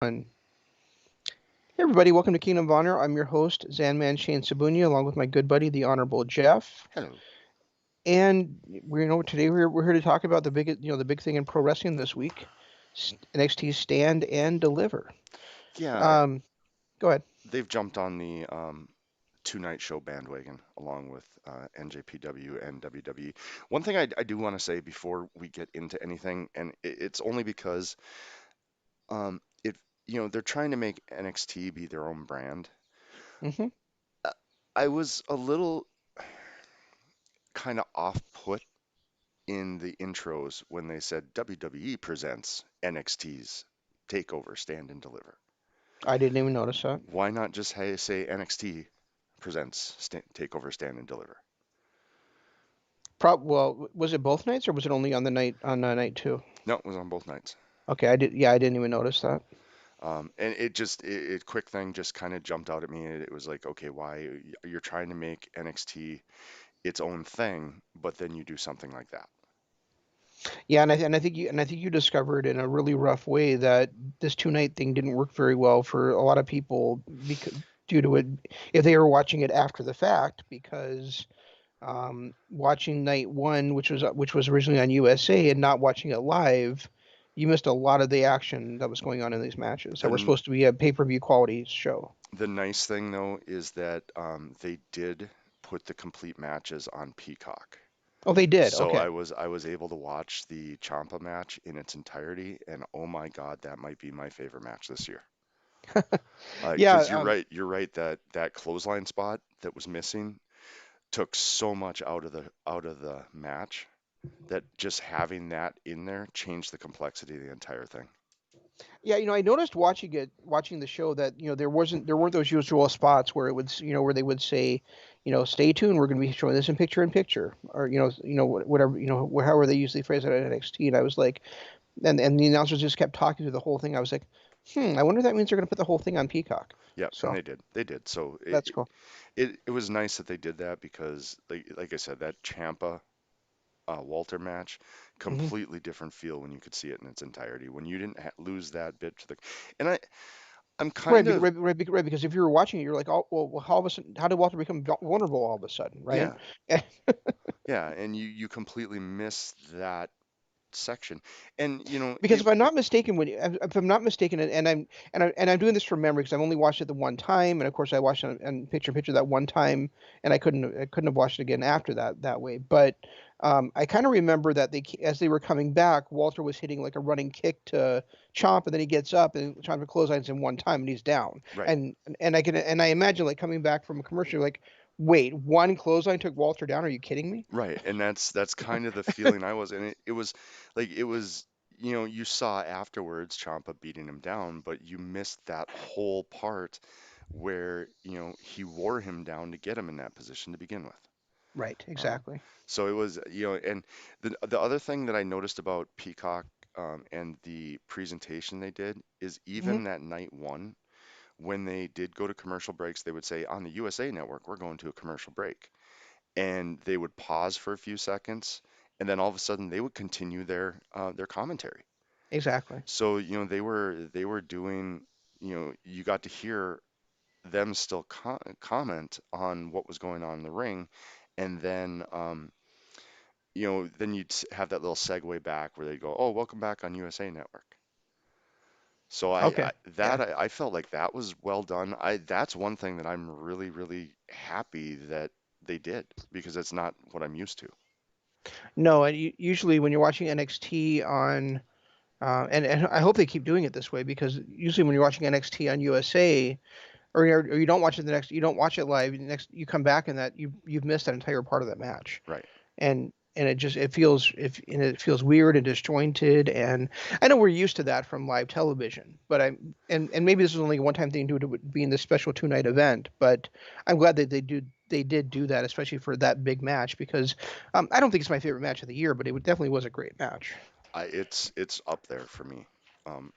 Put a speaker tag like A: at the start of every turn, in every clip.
A: Hey everybody, welcome to Kingdom of Honor. I'm your host, Zanman Shane Sabunia, along with my good buddy, the Honorable Jeff.
B: Hello.
A: And today we're here to talk about the big thing in pro wrestling this week, NXT Stand and Deliver.
B: Yeah,
A: Um, Go ahead.
B: they've jumped on the two-night show bandwagon along with NJPW and WWE. One thing I do want to say before we get into anything, and it's only because it they're trying to make NXT be their own brand.
A: Hmm.
B: Uh, I was a little kind of off-put in the intros when they said WWE presents NXT's Takeover Stand and Deliver.
A: I didn't even notice that.
B: Why not just say NXT presents Takeover Stand and Deliver?
A: Well, was it both nights or was it only on the night two?
B: No, it was on both nights.
A: Okay, I did. Yeah, I didn't even notice that.
B: And quick thing just kind of jumped out at me. It was like, okay, why you're trying to make NXT its own thing, but then you do something like that.
A: Yeah, and I think you discovered in a really rough way that this two-night thing didn't work very well for a lot of people because due to it if they were watching it after the fact because watching night one, which was originally on USA, and not watching it live, you missed a lot of the action that was going on in these matches that were
B: The
A: supposed to be a pay-per-view quality show.
B: the nice thing though is that they did put the complete matches on Peacock.
A: Oh, they did.
B: So
A: Okay.
B: I was able to watch the Ciampa match in its entirety, and oh my God, that might be my favorite match this year.
A: Yeah.
B: Because you're right that that clothesline spot that was missing took so much out of the match that just having that in there changed the complexity of the entire thing.
A: Yeah, I noticed watching the show that there weren't those usual spots where it would where they would say, stay tuned, we're going to be showing this in picture, or whatever however they usually phrase it at NXT. And I was like, and the announcers just kept talking through the whole thing. I was like, I wonder if that means they're going to put the whole thing on Peacock.
B: Yeah, and
A: So
B: they did. So
A: that's cool.
B: it was nice that they did that because like I said, that Champa Walter match,
A: Hmm.
B: completely different feel when you could see it in its entirety. When you didn't lose that bit to the, and I'm
A: Right,
B: kind of
A: right, because if you were watching it, you're like, oh, well, how all of a sudden, how did Walter become vulnerable all of a sudden, right?
B: yeah, yeah, and you completely miss that section. And
A: Because
B: it
A: if I'm not mistaken, if I'm not mistaken, and I'm doing this from memory because I've only watched it the one time, and of course I watched it on picture in picture that one time, and I couldn't have watched it again after that way. But I kind of remember that as they were coming back, Walter was hitting like a running kick to Chomp, and then he gets up and Chomp clotheslines him one time, and he's down.
B: right.
A: And I imagine like coming back from a commercial, like, wait, one clothesline took Walter down? Are you kidding me?
B: Right, and that's kind of the feeling I was, and it was like it was, you saw afterwards Champa beating him down, but you missed that whole part where, he wore him down to get him in that position to begin with.
A: Right,
B: Um,
A: exactly.
B: so it was, and the other thing that I noticed about Peacock and the presentation they did is
A: Hmm.
B: even that night one, when they did go to commercial breaks, they would say on the USA Network, we're going to a commercial break, and they would pause for a few seconds, and then all of a sudden they would continue their commentary.
A: Exactly.
B: So they were doing, you got to hear them still comment on what was going on in the ring, and then you'd have that little segue back where they go, "Oh, welcome back on USA Network." So
A: Okay. Yeah.
B: I felt like that was well done. That's one thing that I'm really really happy that they did because it's not what I'm used to.
A: No, and usually when you're watching NXT on, and I hope they keep doing it this way because usually when you're watching NXT on USA, or you don't watch it you don't watch it live. Next, you come back and that you've missed that entire part of that match,
B: Right.
A: and it feels weird and disjointed. And I know we're used to that from live television, but and maybe this is only a one-time thing due to it being this special two-night event. But I'm glad that they did do that, especially for that big match because I don't think it's my favorite match of the year, but definitely was a great match.
B: It's up there for me. Um,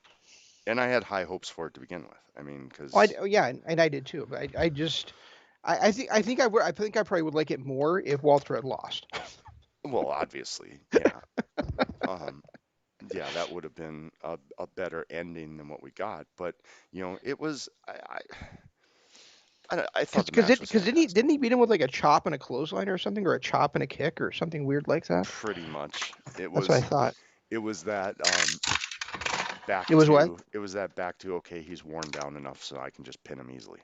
B: and I had high hopes for it to begin with. I mean, because
A: Oh, yeah, and I did too. But I just I think I probably would like it more if Walter had lost.
B: well, obviously, yeah. Um, yeah, that would have been a better ending than what we got. But it was I thought the match was
A: Because
B: fantastic.
A: didn't he beat him with like a chop and a clothesline or something, or a chop and a kick or something weird like that?
B: Pretty much,
A: That's what I thought.
B: it was that back
A: It was what?
B: to okay, he's worn down enough so I can just pin him easily,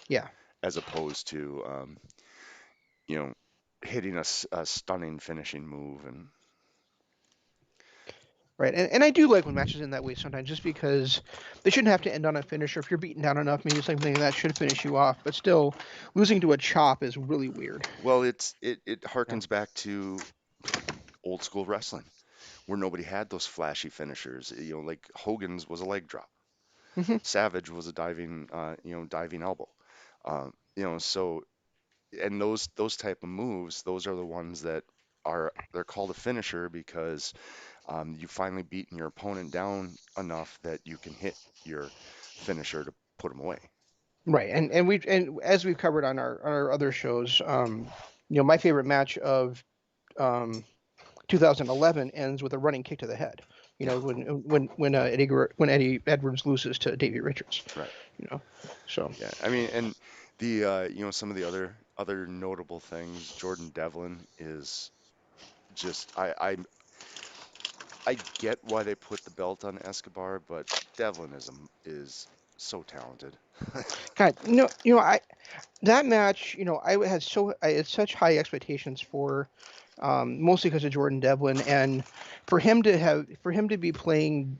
A: Yeah.
B: as opposed to you know hitting a stunning finishing move. And
A: Right, and I do like when matches end that way sometimes, just because they shouldn't have to end on a finisher. If you're beaten down enough, maybe something like that should finish you off. But still, losing to a chop is really weird.
B: well, it
A: Yeah.
B: harkens back to old school wrestling where nobody had those flashy finishers. Like Hogan's was a leg drop.
A: Hmm.
B: Savage was a diving elbow. So and those type of moves, those are the ones that they're called a finisher because you finally beaten your opponent down enough that you can hit your finisher to put them away.
A: Right, and as we've covered on our other shows, my favorite match of um, 2011 ends with a running kick to the head.
B: Yeah,
A: When Eddie Edwards loses to Davey Richards.
B: right.
A: You know, so
B: Yeah, I mean, and the some of the other notable things, Jordan Devlin is just I get why they put the belt on Escobar, but Devlin is so talented.
A: God, I that match, I had such high expectations for, mostly because of Jordan Devlin, and for him to be playing,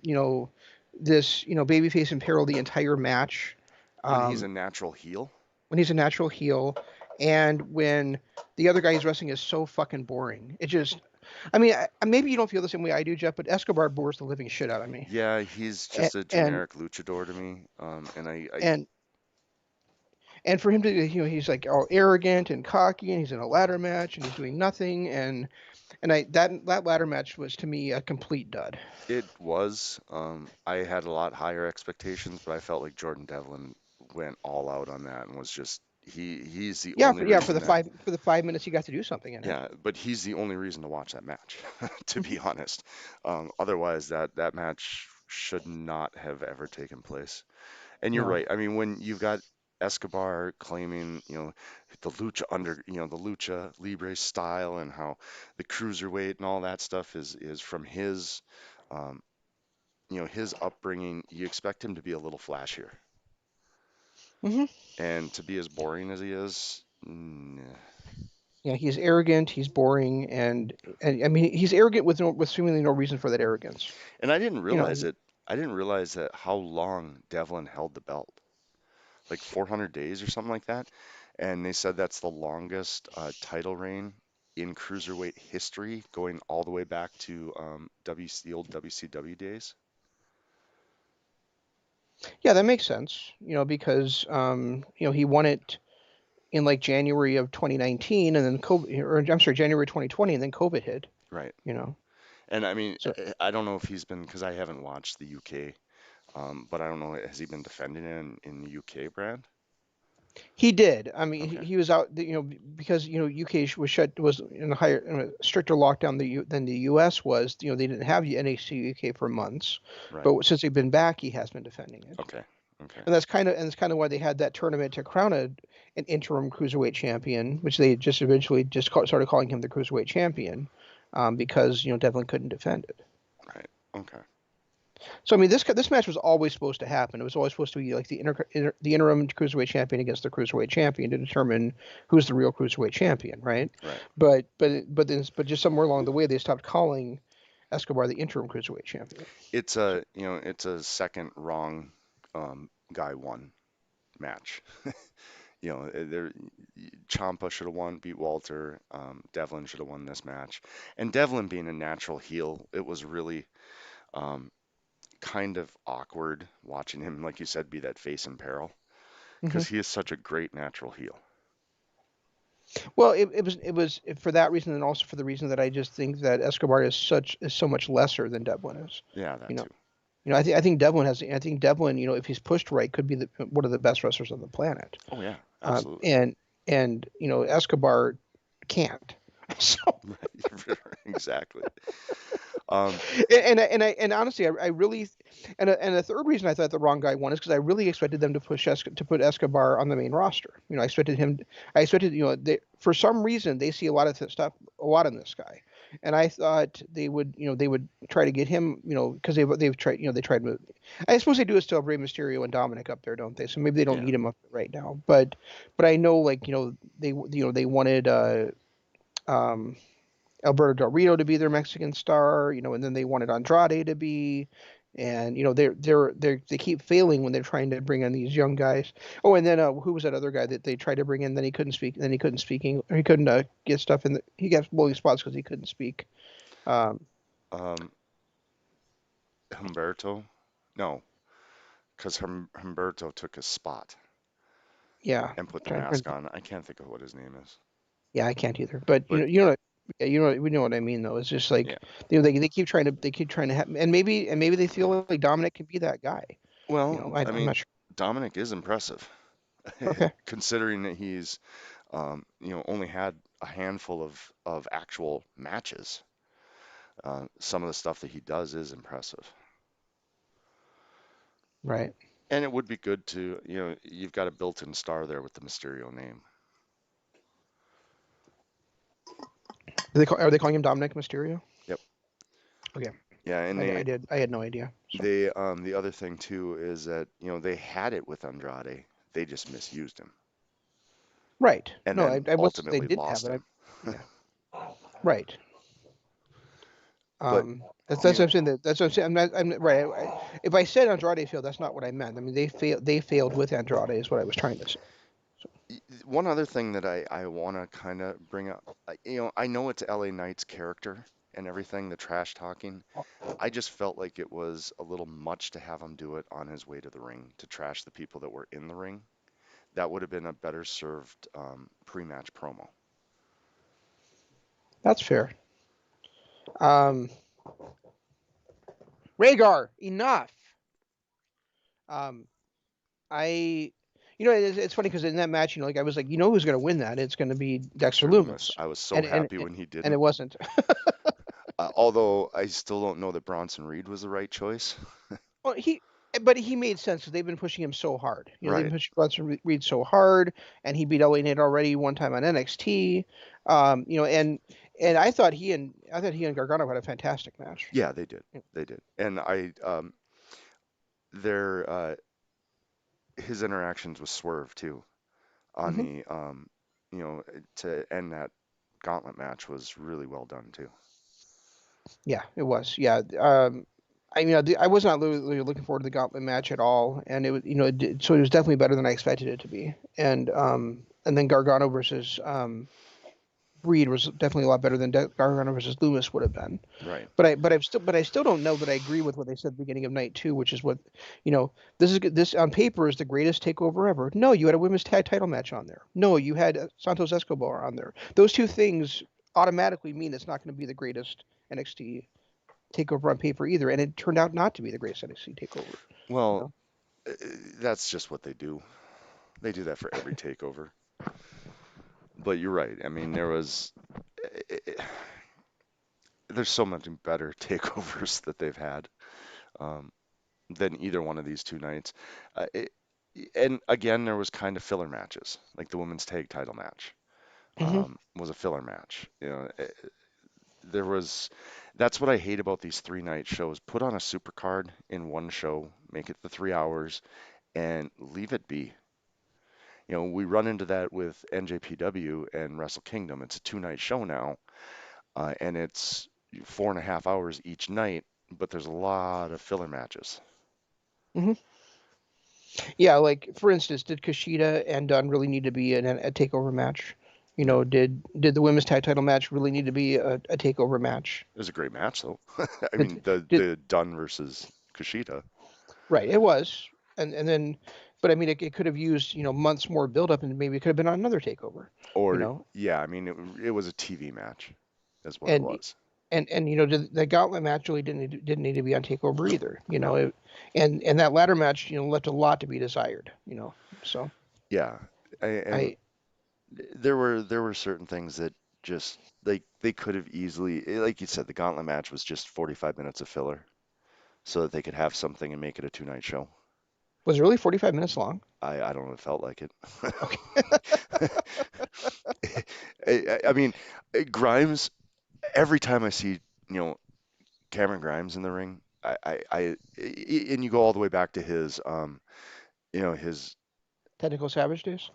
A: this, babyface in peril the entire match,
B: When he's
A: um,
B: a natural heel.
A: when he's a natural heel, and when the other guy he's wrestling is so fucking boring. It just, I mean, maybe you don't feel the same way I do, Jeff, but Escobar bores the living shit out of me,
B: Yeah, he's
A: and
B: just a
A: and
B: generic luchador to me. And
A: and and for him to, he's like all arrogant and cocky, and he's in a ladder match, and he's doing nothing, and that ladder match was to me a complete dud.
B: it was. I had a lot higher expectations, but I felt like Jordan Devlin went all out on that and was just he's the
A: Yeah,
B: only reason that
A: for the 5 minutes he got to do something in it.
B: yeah, but he's the only reason to watch that match, to be honest. Otherwise, that match should not have ever taken place. And you're
A: No.
B: right. I mean, when you've got Escobar claiming, the lucha libre style and how the cruiserweight and all that stuff is from um, his upbringing, you expect him to be a little flashier.
A: Hmm.
B: And to be as boring as he is, nah.
A: Yeah, he's arrogant, he's boring, and I mean he's arrogant with with seemingly no reason for that arrogance.
B: And I didn't
A: You
B: realize
A: know,
B: it. I didn't realize that how long Devlin held the belt, like 400 days or something like that. And they said that's the longest title reign in cruiserweight history, going all the way back to the old WCW days.
A: yeah, that makes sense. Because he won it in like January of 2019, and then COVID, or I'm sorry, January 2020, and then COVID hit.
B: Right.
A: You know,
B: And I mean,
A: so
B: I don't know if he's been, because I haven't watched the UK, but I don't know, has he been defending it in the UK brand?
A: he did. I mean,
B: Okay.
A: he was out, because UK was in a stricter lockdown than the US was. They didn't have NXT UK for months,
B: Right.
A: but since they've been back, he has been defending it.
B: Okay. Okay.
A: And that's kind of why they had that tournament to crown an interim cruiserweight champion, which they just eventually started calling him the cruiserweight champion, because Devlin couldn't defend it.
B: Right. Okay.
A: So I mean, this match was always supposed to happen. It was always supposed to be like the interim cruiserweight champion against the cruiserweight champion to determine who's the real cruiserweight champion, right?
B: Right.
A: But just somewhere along the way they stopped calling Escobar the interim cruiserweight champion.
B: It's a second wrong guy won match. There Ciampa should have won, beat Walter. Devlin should have won this match. And Devlin being a natural heel, it was really um, kind of awkward watching him, like you said, be that face in peril
A: Hmm.
B: because he is such a great natural heel.
A: Well, it was for that reason, and also for the reason that I just think that Escobar is so much lesser than Devlin is.
B: Yeah, that
A: You know,
B: too.
A: I think Devlin, if he's pushed right, could be one of the best wrestlers on the planet.
B: Oh yeah,
A: Um,
B: absolutely.
A: and Escobar can't. So
B: Right, exactly. Um,
A: And honestly, I really and the third reason I thought the wrong guy won is because I really expected them to to put Escobar on the main roster. I expected him. I expected for some reason they see a lot of stuff, a lot in this guy, and I thought they would try to get him, because they've tried, they tried. I suppose they do it still have Rey Mysterio and Dominic up there, don't they? So maybe they don't
B: yeah.
A: need him up there right now, but I know, like, they wanted um Alberto Del Rio to be their Mexican star, and then they wanted Andrade to be, and they keep failing when they're trying to bring in these young guys. Oh, and then who was that other guy that they tried to bring in? Then he couldn't speak. Then he couldn't speak English. He couldn't get stuff in. He got bully spots because he couldn't speak. Um,
B: Um, Humberto? No, because Humberto took his spot
A: yeah,
B: and put the
A: trying,
B: mask on. I can't think of what his name is.
A: yeah, I can't either. But
B: But
A: yeah, we know what I mean though. It's just
B: yeah.
A: like they keep trying to have, and maybe they feel like Dominic can be that guy.
B: Well, I
A: I'm
B: mean,
A: not sure.
B: Dominic is impressive,
A: Okay,
B: considering that he's, only had a handful of actual matches. Some of the stuff that he does is impressive.
A: right.
B: And it would be good to, you've got a built-in star there with the Mysterio name.
A: Are they calling him Dominic Mysterio?
B: Yep.
A: Okay,
B: Yeah, and
A: I had no idea. So
B: the other thing too is that, they had it with Andrade. They just misused him
A: right.
B: and
A: No,
B: then
A: I was they
B: ultimately
A: did have
B: lost
A: it.
B: him.
A: Yeah, right.
B: But,
A: That's
B: you
A: what I'm saying. That's what I'm saying. I'm right. If I said Andrade failed, that's not what I meant. I mean, they failed. They failed with Andrade is what I was trying to say. So,
B: one other thing that I want to kind of bring up, I know it's LA Knight's character and everything, the trash talking. I just felt like it was a little much to have him do it on his way to the ring to trash the people that were in the ring. That would have been a better served pre-match promo.
A: that's fair. Um, Rhaegar, enough. Um, I, it's funny because in that match, like I was like, who's going to win that? It's going to be Dexter
B: Dexter Loomis.
A: Loomis,
B: I was so
A: and and
B: happy when he
A: and it
B: didn't.
A: wasn't.
B: Although I still don't know that Bronson Reed was the right choice.
A: Well, but he made sense because they've been pushing him so hard. They've been
B: Right.
A: pushing Bronson Reed so hard, and he beat LA Knight already one time on NXT. And I thought he and Gargano had a fantastic match.
B: Yeah, they did. They did. And their his interactions with Swerve too on
A: Hmm.
B: the to end that gauntlet match was really well done too.
A: Yeah, it was. Yeah. I was not really looking forward to the Gauntlet match at all, and it was, so it was definitely better than I expected it to be. And then Gargano versus Reed was definitely a lot better than Gargano versus Loomis would have been.
B: Right.
A: But I still don't know that I agree with what they said at the beginning of night two, which is what, this on paper is the greatest takeover ever. No, you had a women's tag title match on there. No, you had Santos Escobar on there. Those two things automatically mean it's not going to be the greatest NXT takeover on paper either, and it turned out not to be the greatest NXT takeover. You
B: Well,
A: know,
B: uh, that's just what they do. They do that for every takeover. But you're right. I mean, there's so much better takeovers that they've had um, than either one of these two nights. Uh, it, and again, there was kind of filler matches, like the women's tag title match
A: hmm
B: was a filler match. There was. That's what I hate about these three-night shows. Put on a super card in one show, make it the 3 hours, and leave it be. We run into that with NJPW and Wrestle Kingdom. It's a two-night show now, and it's 4.5 hours each night, but there's a lot of filler matches.
A: hmm Yeah, like for instance, did Kushida and Dunn really need to be in a takeover match?
B: No,
A: Did the women's tag title match really need to be a takeover match?
B: it was a great match though. I mean,
A: Did, did
B: the Dunn versus Kushida.
A: Right, it was, and then, but I mean, it could have used months more build up, and maybe it could have been on another takeover. You
B: Or
A: know,
B: yeah, I mean, it was a TV match, is what it
A: and
B: was.
A: the gauntlet match really didn't need to be on takeover either. And that ladder match left a lot to be desired. So
B: Yeah, and
A: I
B: there were certain things that Just like they could have easily, like you said, the gauntlet match was just 45 minutes of filler so that they could have something and make it a two-night show.
A: Was it really 45 minutes long?
B: I don't know, it felt like it.
A: Okay.
B: I mean, Grimes, every time I see, you know, Cameron Grimes in the ring, and you go all the way back to his, his,
A: Technical Savage days?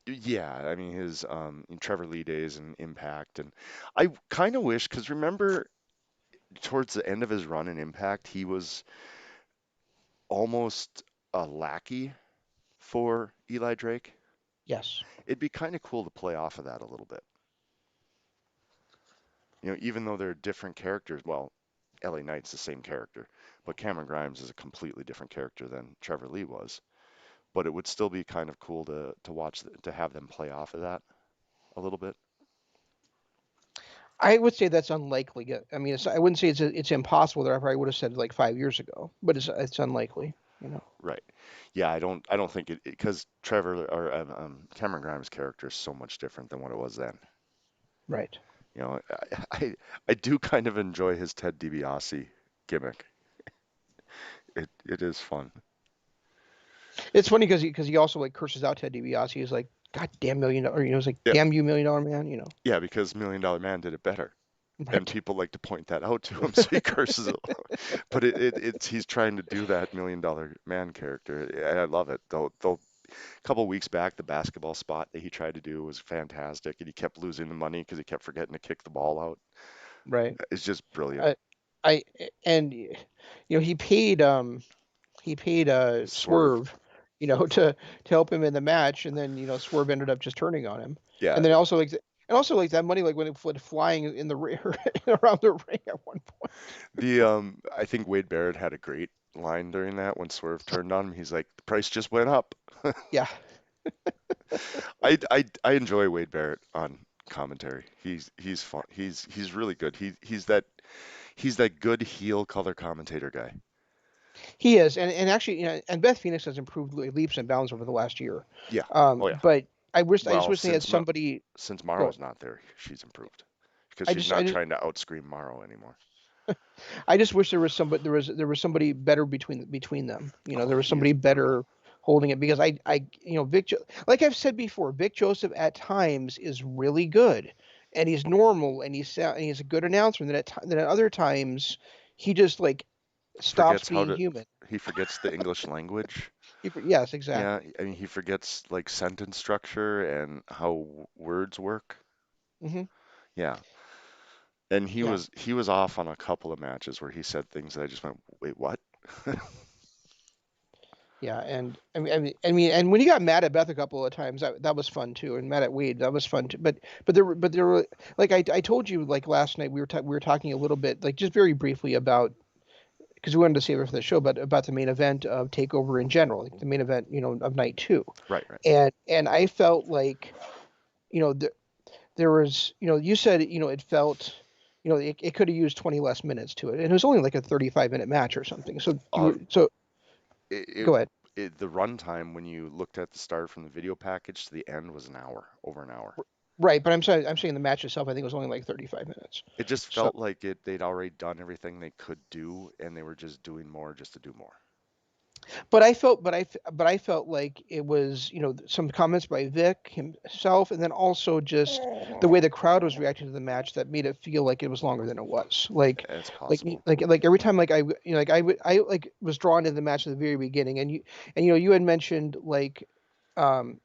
B: yeah, I mean, his, Trevor Lee days and Impact. And I kind of wish, because remember, towards the end of his run in Impact, he was almost a lackey for Eli Drake.
A: Yes.
B: It'd be kind of cool to play off of that a little bit. Even though they're different characters, well, LA Knight's the same character, but Cameron Grimes is a completely different character than Trevor Lee was. But it would still be kind of cool to watch to have them play off of that a little bit.
A: I would say that's unlikely. I mean, I wouldn't say it's impossible. That I probably would have said like 5 years ago, but it's unlikely. You know.
B: Right. Yeah, I don't think it because Trevor or Cameron Grimes' character is so much different than what it was then.
A: Right.
B: You know, I do kind of enjoy his Ted DiBiase gimmick. It is fun.
A: It's funny because he also like curses out Ted DiBiase. He's like, "God damn $1 million," it's like,
B: Yeah,
A: "Damn you, $1 million man." You know.
B: yeah, because Million Dollar Man did it better. And
A: Right.
B: people like to point that out to him, so he curses it. But it's he's trying to do that Million Dollar Man character, and I love it. Though a couple weeks back, the basketball spot that he tried to do was fantastic, and he kept losing the money because he kept forgetting to kick the ball out.
A: Right.
B: It's just brilliant.
A: I, I and he paid
B: Swerve,
A: Swerve, to help him in the match, and then Swerve ended up just turning on him,
B: yeah.
A: and then also like that money like when it went flying in the ring around the ring at one point.
B: I think Wade Barrett had a great line during that when Swerve turned on him. He's like, the price just went up.
A: Yeah,
B: I enjoy Wade Barrett on commentary. He's fun. He's really good. He's that good heel color commentator guy.
A: he is, and actually, and Beth Phoenix has improved leaps and bounds over the last year.
B: Yeah. Oh yeah.
A: But I just
B: Well,
A: wish they had somebody.
B: since
A: Go.
B: Morrow's not there, she's improved because
A: I
B: she's
A: just I
B: not
A: just
B: trying to outscream Morrow anymore.
A: I just wish there was somebody better between them.
B: Oh,
A: There was
B: he is
A: somebody
B: brutal.
A: better holding it because like I've said before, Vic Joseph at times is really good, and he's normal, and he's a good announcer. And then at other times, he just like stops
B: Forgets how
A: being
B: to.
A: human.
B: He forgets the English language.
A: Yes,
B: Yeah,
A: exactly.
B: I mean he forgets like sentence structure and how words work.
A: Hmm.
B: Yeah. And he
A: Yeah.
B: was he was off on a couple of matches where he said things that I just went, wait, what?
A: Yeah, and and when he got mad at Beth a couple of times, that was fun too, and mad at Wade, that was fun too. But there were like I told you like last night we were talking a little bit like just very briefly about because we wanted to save it for the show, but about the main event of Takeover in general, like the main event of night two,
B: Right, right.
A: and I felt like there was you said it felt it could have used 20 less minutes to it, and it was only like a 35-minute match or something. So
B: Uh, it, it,
A: go ahead.
B: the runtime when you looked at the start from the video package to the end was an hour, over an hour.
A: Right, but I'm saying the match itself I think was only like 35 minutes.
B: It just
A: So,
B: felt like they'd already done everything they could do, and they were just doing more just to do more.
A: but I felt like it was some comments by Vic himself, and then also just the way the crowd was reacting to the match that made it feel like it was longer than it was.
B: It's
A: Like
B: possible.
A: every time like I like was drawn into the match at the very beginning, and you had mentioned um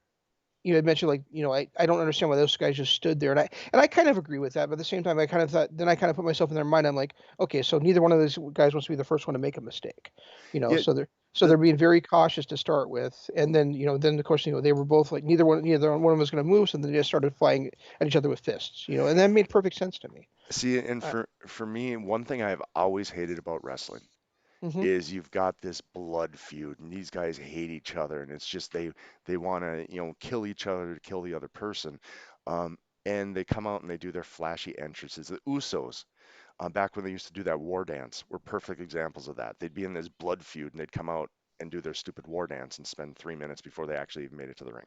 A: like I don't understand why those guys just stood there, and I kind of agree with that, but at the same time I kind of thought then I kind of put myself in their mind. I'm like, okay, so neither one of those guys wants to be the first one to make a mistake,
B: Yeah,
A: so they're
B: the,
A: being very cautious to start with, and then of course they were both like neither one of them was going to move, so then they just started flying at each other with fists, and that made perfect sense to me.
B: see, and
A: uh,
B: for me, one thing I've always hated about wrestling
A: hmm.
B: is you've got this blood feud, and these guys hate each other, and it's just they want to kill each other to kill the other person, um, and they come out and they do their flashy entrances. The Usos, back when they used to do that war dance, were perfect examples of that. They'd be in this blood feud, and they'd come out and do their stupid war dance and spend 3 minutes before they actually even made it to the ring.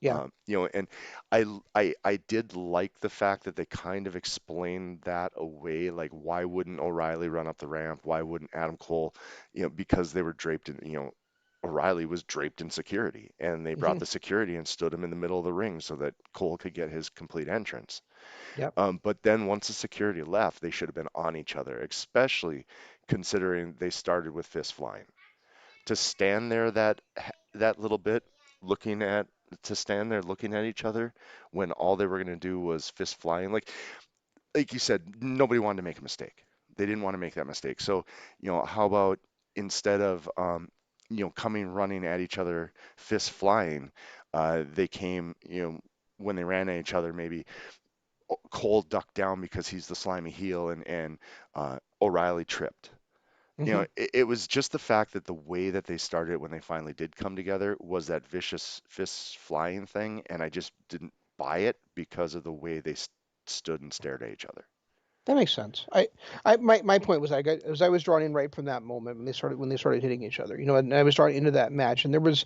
A: Yeah.
B: And I did like the fact that they kind of explained that away. Like, why wouldn't O'Reilly run up the ramp? Why wouldn't Adam Cole? Because they were draped in, O'Reilly was draped in security, and they brought
A: Hmm.
B: the security and stood him in the middle of the ring so that Cole could get his complete entrance.
A: Yep.
B: But then once the security left, they should have been on each other, especially considering they started with fist flying. To stand there that little bit, looking at to stand there looking at each other when all they were going to do was fist flying, like you said, nobody wanted to make a mistake. They didn't want to make that mistake. So, how about instead of coming running at each other, fist flying, they came, when they ran at each other, maybe Cole ducked down because he's the slimy heel, and O'Reilly tripped.
A: Hmm.
B: It was just the fact that the way that they started when they finally did come together was that vicious fist flying thing, and I just didn't buy it because of the way they stood and stared at each other.
A: That makes sense. My point was I was drawn in right from that moment when they started hitting each other. And I was drawn into that match. And there was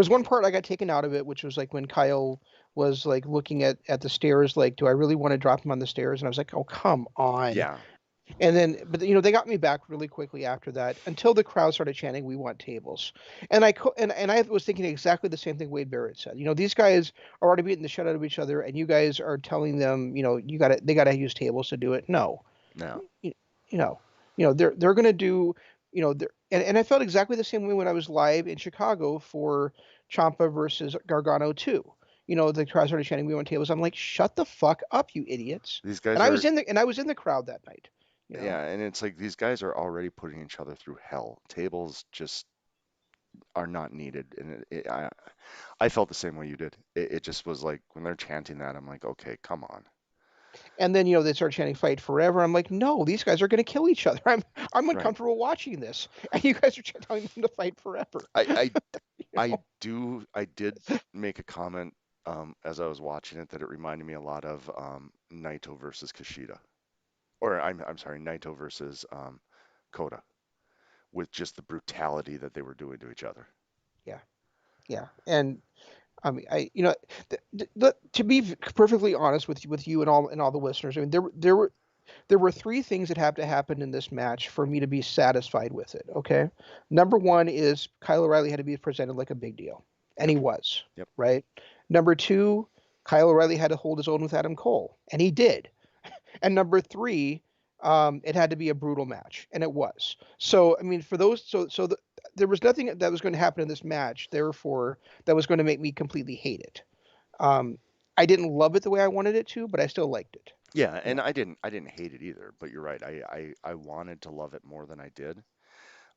A: one part I got taken out of it, which was like when Kyle was like looking at the stairs, like, do I really want to drop him on the stairs? And I was like, oh, come on.
B: Yeah,
A: And then, but they got me back really quickly after that until the crowd started chanting, "We want tables." And I was thinking exactly the same thing Wade Barrett said. These guys are already beating the shit out of each other, and you guys are telling them, they got to use tables to do it. No,
B: no,
A: you, you know, they're gonna do, and I felt exactly the same way when I was live in Chicago for Ciampa versus Gargano too. The crowd started chanting, "We want tables." I'm like, shut the fuck up, you idiots!
B: these
A: And
B: guys
A: I was
B: are,
A: in the crowd that night. You know.
B: yeah, and it's like these guys are already putting each other through hell. Tables just are not needed, and I felt the same way you did. It just was like when they're chanting that, I'm like, okay, come on.
A: And then they start chanting "Fight Forever." I'm like, no, these guys are going to kill each other. I'm
B: Right.
A: uncomfortable watching this, and you guys are telling them to fight forever.
B: I I
A: You know?
B: I did make a comment as I was watching it that it reminded me a lot of Naito versus Kushida, or I'm sorry, Naito versus Kota, with just the brutality that they were doing to each other.
A: Yeah, yeah. And I mean, to be perfectly honest with you and all the listeners, I mean, there were three things that have to happen in this match for me to be satisfied with it. Okay, number one is Kyle O'Reilly had to be presented like a big deal, and
B: Yep,
A: he was.
B: yep.
A: Right. Number two, Kyle O'Reilly had to hold his own with Adam Cole, and he did. And number three, it had to be a brutal match, and it was. So I mean, for those, there was nothing that was going to happen in this match, therefore, that was going to make me completely hate it. Um, I didn't love it the way I wanted it to, but I still liked it.
B: Yeah,
A: You
B: and
A: know.
B: I didn't hate it either, but you're right. I wanted to love it more than I did.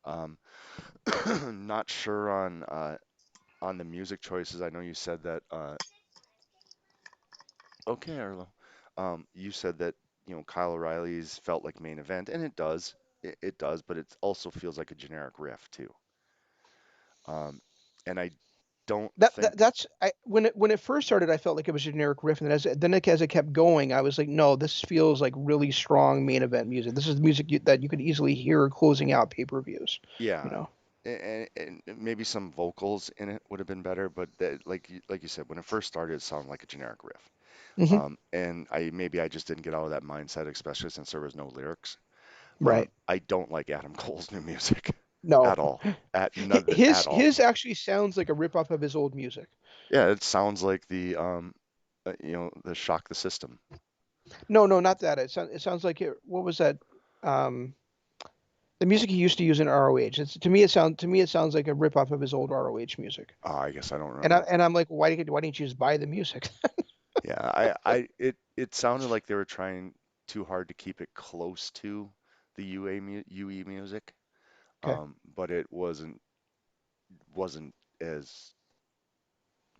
B: Um, not sure on the music choices. I know you said that. Okay, Arlo. You said that, Kyle O'Reilly's felt like main event, and it does. It does, but it also feels like a generic riff too. Um, and I don't think,
A: That's when it first started, I felt like it was a generic riff, and as it kept going, I was like, no, this feels like really strong main event music. This is music that you could easily hear closing out pay-per-views. You
B: yeah,
A: know.
B: and maybe some vocals in it would have been better, but that, like you said, when it first started, it sounded like a generic riff.
A: Hmm.
B: And I just didn't get out of that mindset, especially since there was no lyrics.
A: Right.
B: I don't like Adam Cole's new music
A: No.
B: at all, at none at all.
A: His actually sounds like a ripoff of his old music.
B: Yeah, it sounds like the shock the system.
A: No, no, not that. It sounds like what was that? Um, the music he used to use in ROH. To me it sounds like a ripoff of his old ROH music.
B: Oh, I guess I don't
A: And
B: remember.
A: I'm like, why didn't you just buy the music?
B: Yeah, it sounded like they were trying too hard to keep it close to the UE music,
A: Okay.
B: but it wasn't as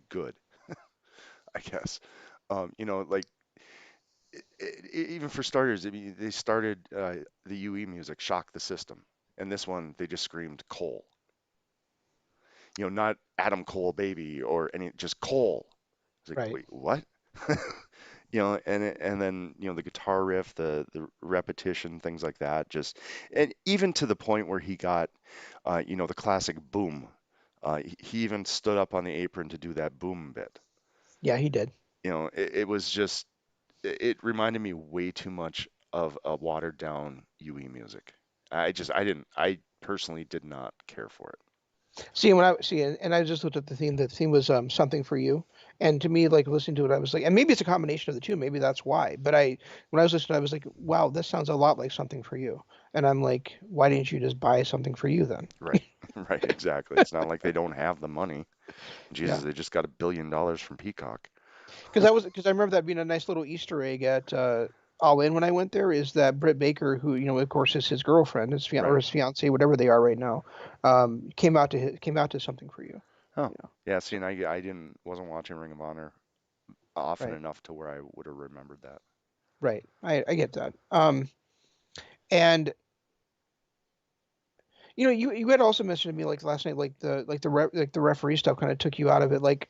B: good, I guess. Like even for starters, I mean, they started the UE music, shock the system, and this one they just screamed Cole. Not Adam Cole baby or any, just Cole. I was like,
A: Right.
B: wait, what? And then the guitar riff, the repetition, things like that, just, and even to the point where he got the classic boom. He even stood up on the apron to do that boom bit.
A: Yeah, he did.
B: It was just, it reminded me way too much of a watered down UE music. I personally did not care for it.
A: See, when I see, and I just looked at the theme. The theme was something for you, and to me, like listening to it, I was like, and maybe it's a combination of the two. Maybe that's why. But when I was listening, I was like, wow, this sounds a lot like something for you. And I'm like, why didn't you just buy something for you then?
B: Right, right, exactly. It's not like they don't have the money.
A: Yeah,
B: Jesus, they just got $1 billion from Peacock.
A: because I remember that being a nice little Easter egg at All In when I went there. Is that Britt Baker, who of course is his girlfriend, or
B: Right.
A: his fiance, whatever they are right now, came out to something for you.
B: Oh,
A: You know,
B: yeah. See, and I didn't wasn't watching Ring of Honor often
A: right,
B: enough to where I would have remembered that.
A: right. I get that. And you had also mentioned to me like last night, like the referee stuff kind of took you out of it. Like,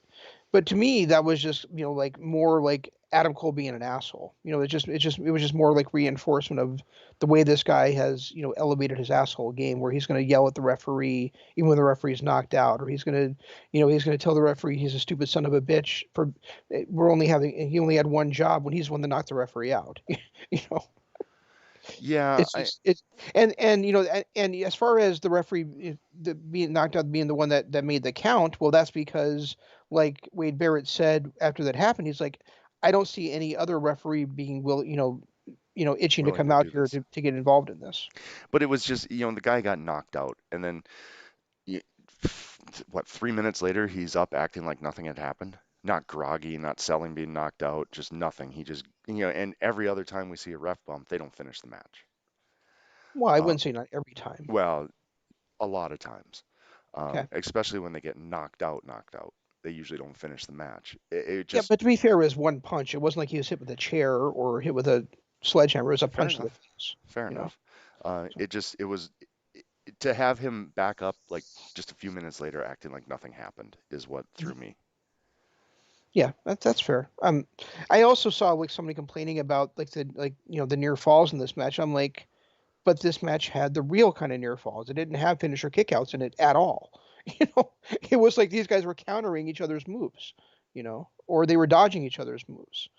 A: but to me that was just like more like Adam Cole being an asshole. It was just more like reinforcement of the way this guy has elevated his asshole game, where he's going to yell at the referee even when the referee's knocked out, or he's going to tell the referee he's a stupid son of a bitch for we're only having he only had one job when he's the one that knocked the referee out. you know
B: Yeah,
A: it's
B: I
A: just it's and and as far as the referee being knocked out being the one that made the count, well, that's because like Wade Barrett said after that happened, he's like, I don't see any other referee being itching to
B: willing
A: come
B: to
A: out
B: do
A: here
B: this,
A: to get involved in this.
B: but it was just the guy got knocked out, and then y- what, 3 minutes later he's up acting like nothing had happened. Not groggy, not selling being knocked out, just nothing. He just and every other time we see a ref bump, they don't finish the match.
A: Well, I
B: Uh,
A: wouldn't say not every time.
B: well, a lot of times,
A: Okay.
B: especially when they get knocked out, they usually don't finish the match. It
A: Yeah,
B: just
A: but to be fair, it was one punch. It wasn't like he was hit with a chair or hit with a sledgehammer. It was a
B: fair
A: punch to the
B: enough,
A: face.
B: fair
A: You know.
B: enough.
A: So,
B: It was to have him back up like just a few minutes later, acting like nothing happened, is what threw
A: mhm.
B: me.
A: Yeah, that's fair. I also saw like somebody complaining about like the near falls in this match. I'm like, but this match had the real kind of near falls. It didn't have finisher kickouts in it at all. You know, it was like these guys were countering each other's moves. Or they were dodging each other's moves.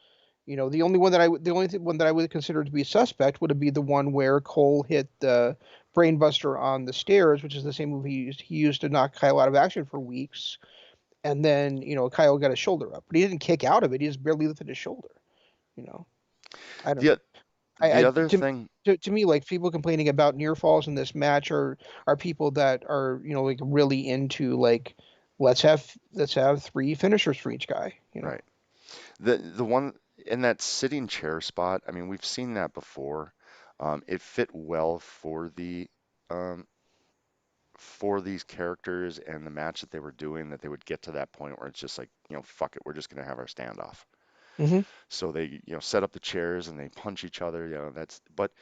A: The only one that I would consider to be suspect would be the one where Cole hit the brainbuster on the stairs, which is the same move he used to knock Kyle out of action for weeks, and then Kyle got his shoulder up, but he didn't kick out of it. He just barely lifted his shoulder. You know, I don't
B: The
A: know. I
B: the other thing,
A: to me, like people complaining about near falls in this match are people that are like really into like let's have three finishers for each guy.
B: right? The one in that sitting chair spot, I mean, we've seen that before. It fit well um, for these characters and the match that they were doing, that they would get to that point where it's just like, fuck it, we're just gonna have our standoff.
A: Hmm.
B: So they, set up the chairs and they punch each other. But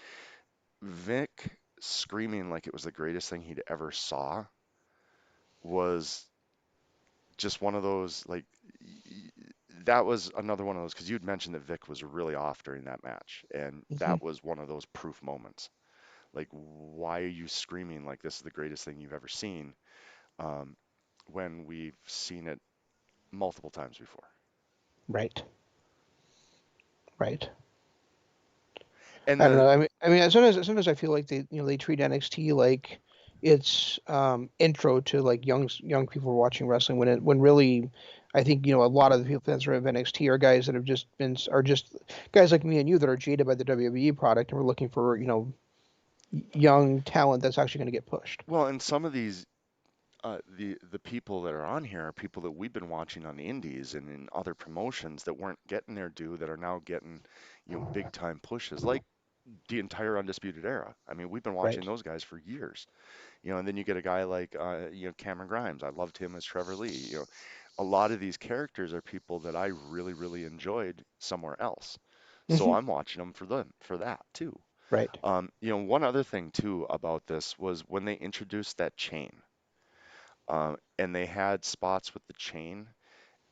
B: Vic screaming like it was the greatest thing he'd ever saw was just one of those, like, that was another one of those, because you'd mentioned that Vic was really off during that match, and
A: Hmm.
B: that was one of those proof moments. Like, why are you screaming like this is the greatest thing you've ever seen, um, when we've seen it multiple times before?
A: Right. Right.
B: And
A: I don't know.
B: the
A: I mean, as soon as I feel like they treat NXT like it's intro to like young people watching wrestling when really I think a lot of the people fans of NXT are guys that have just guys like me and you that are jaded by the WWE product and we're looking for young talent that's actually going to get pushed.
B: well, and some of these the people that are on here are people that we've been watching on the indies and in other promotions that weren't getting their due, that are now getting, big time pushes, like the entire Undisputed Era. I mean, we've been watching
A: Right.
B: those guys for years, and then you get a guy like, Cameron Grimes. I loved him as Trevor Lee. A lot of these characters are people that I really, really enjoyed somewhere else. So
A: Hmm.
B: I'm watching them for that too.
A: Right.
B: One other thing too about this was when they introduced that chain, and they had spots with the chain,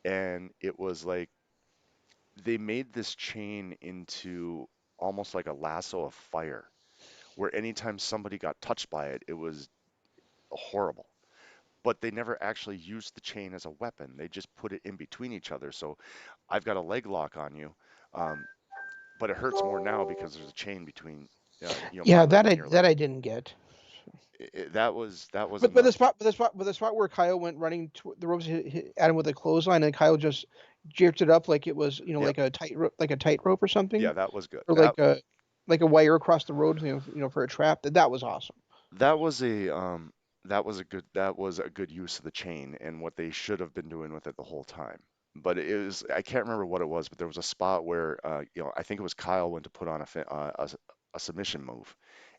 B: and it was like they made this chain into almost like a lasso of fire, where anytime somebody got touched by it, it was horrible. but they never actually used the chain as a weapon. They just put it in between each other. So I've got a leg lock on you, um, but it hurts more now because there's a chain between, my
A: Yeah,
B: leg and your
A: that
B: leg.
A: I didn't get.
B: That was
A: But
B: another.
A: the spot where Kyle went running to the ropes, hit Adam with a clothesline, and Kyle just jerked it up like it was,
B: Yep.
A: like a tightrope or something,
B: Yeah, that was good.
A: or like a wire across the road, for a trap. That was awesome.
B: That was a that was a good use of the chain and what they should have been doing with it the whole time. But I can't remember what it was, but there was a spot where I think it was Kyle went to put on a submission move,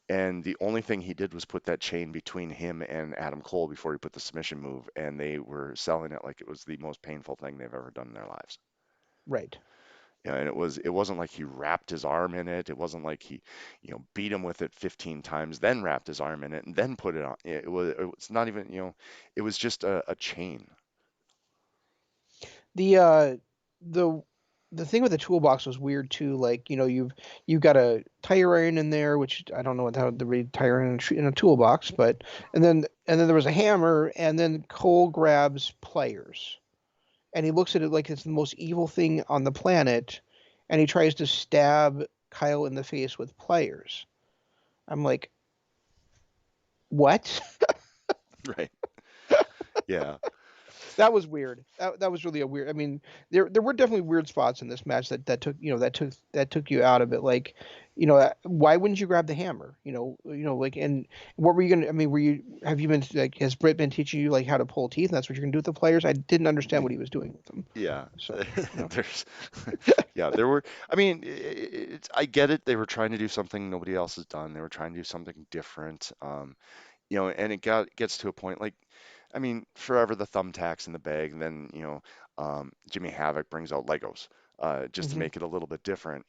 B: and the only thing he did was put that chain between him and Adam Cole before he put the submission move, and they were selling it like it was the most painful thing they've ever done in their lives.
A: Right.
B: Yeah, and it wasn't like he wrapped his arm in it. It wasn't like he, beat him with it 15 times, then wrapped his arm in it and then put it on. It was not even, it was just a chain.
A: The the the thing with the toolbox was weird too. Like, you've got a tire iron in there, which I don't know how to read tire iron in a toolbox, but and then there was a hammer, and then Cole grabs pliers, and he looks at it like it's the most evil thing on the planet, and he tries to stab Kyle in the face with pliers. I'm like, what?
B: Right. Yeah.
A: That was weird. That was really a weird. I mean, there were definitely weird spots in this match that took you out of it. Like, why wouldn't you grab the hammer? Like, and what were you gonna? I mean, have you been like, has Britt been teaching you like how to pull teeth, and that's what you're gonna do with the players? I didn't understand what he was doing with them.
B: Yeah.
A: So,
B: There's yeah, there were I mean, I get it. They were trying to do something nobody else has done. They were trying to do something different. And it gets to a point like, I mean, forever the thumbtacks in the bag, and then, Jimmy Havoc brings out Legos, just to
A: mhm.
B: make it a little bit different.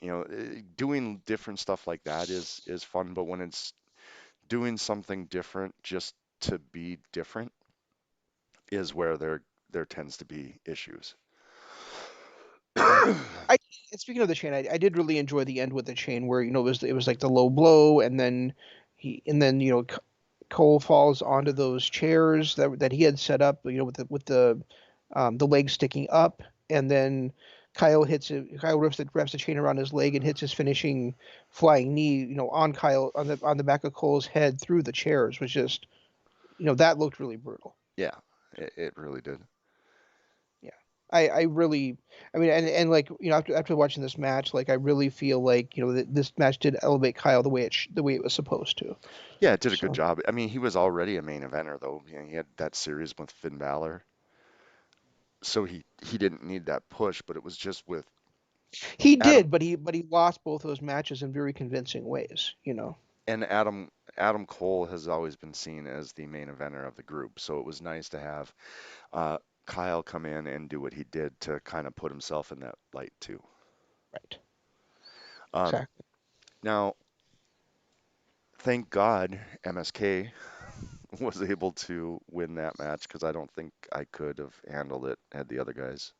B: Doing different stuff like that is fun, but when it's doing something different just to be different is where there tends to be issues.
A: Right. I and speaking of the chain, I did really enjoy the end with the chain where it was like the low blow, and then Cole falls onto those chairs that he had set up, the legs sticking up, and then Kyle wraps the chain around his leg and hits his finishing flying knee, on Kyle on the back of Cole's head through the chairs, was just, that looked really brutal.
B: Yeah, it really did.
A: Yeah. I really, I mean, and like, after watching this match, like, I really feel like, this match did elevate Kyle the way it was supposed to.
B: Yeah, it did a good
A: So
B: job. I mean, he was already a main eventer though. He had that series with Finn Balor, so he didn't need that push, but it was just with
A: he
B: Adam
A: did, but he lost both those matches in very convincing ways.
B: and Adam Cole has always been seen as the main eventer of the group, so it was nice to have uh, Kyle come in and do what he did to kind of put himself in that light too.
A: Right.
B: Um,
A: Exactly.
B: Now, thank God MSK was able to win that match because I don't think I could have handled it had the other guys,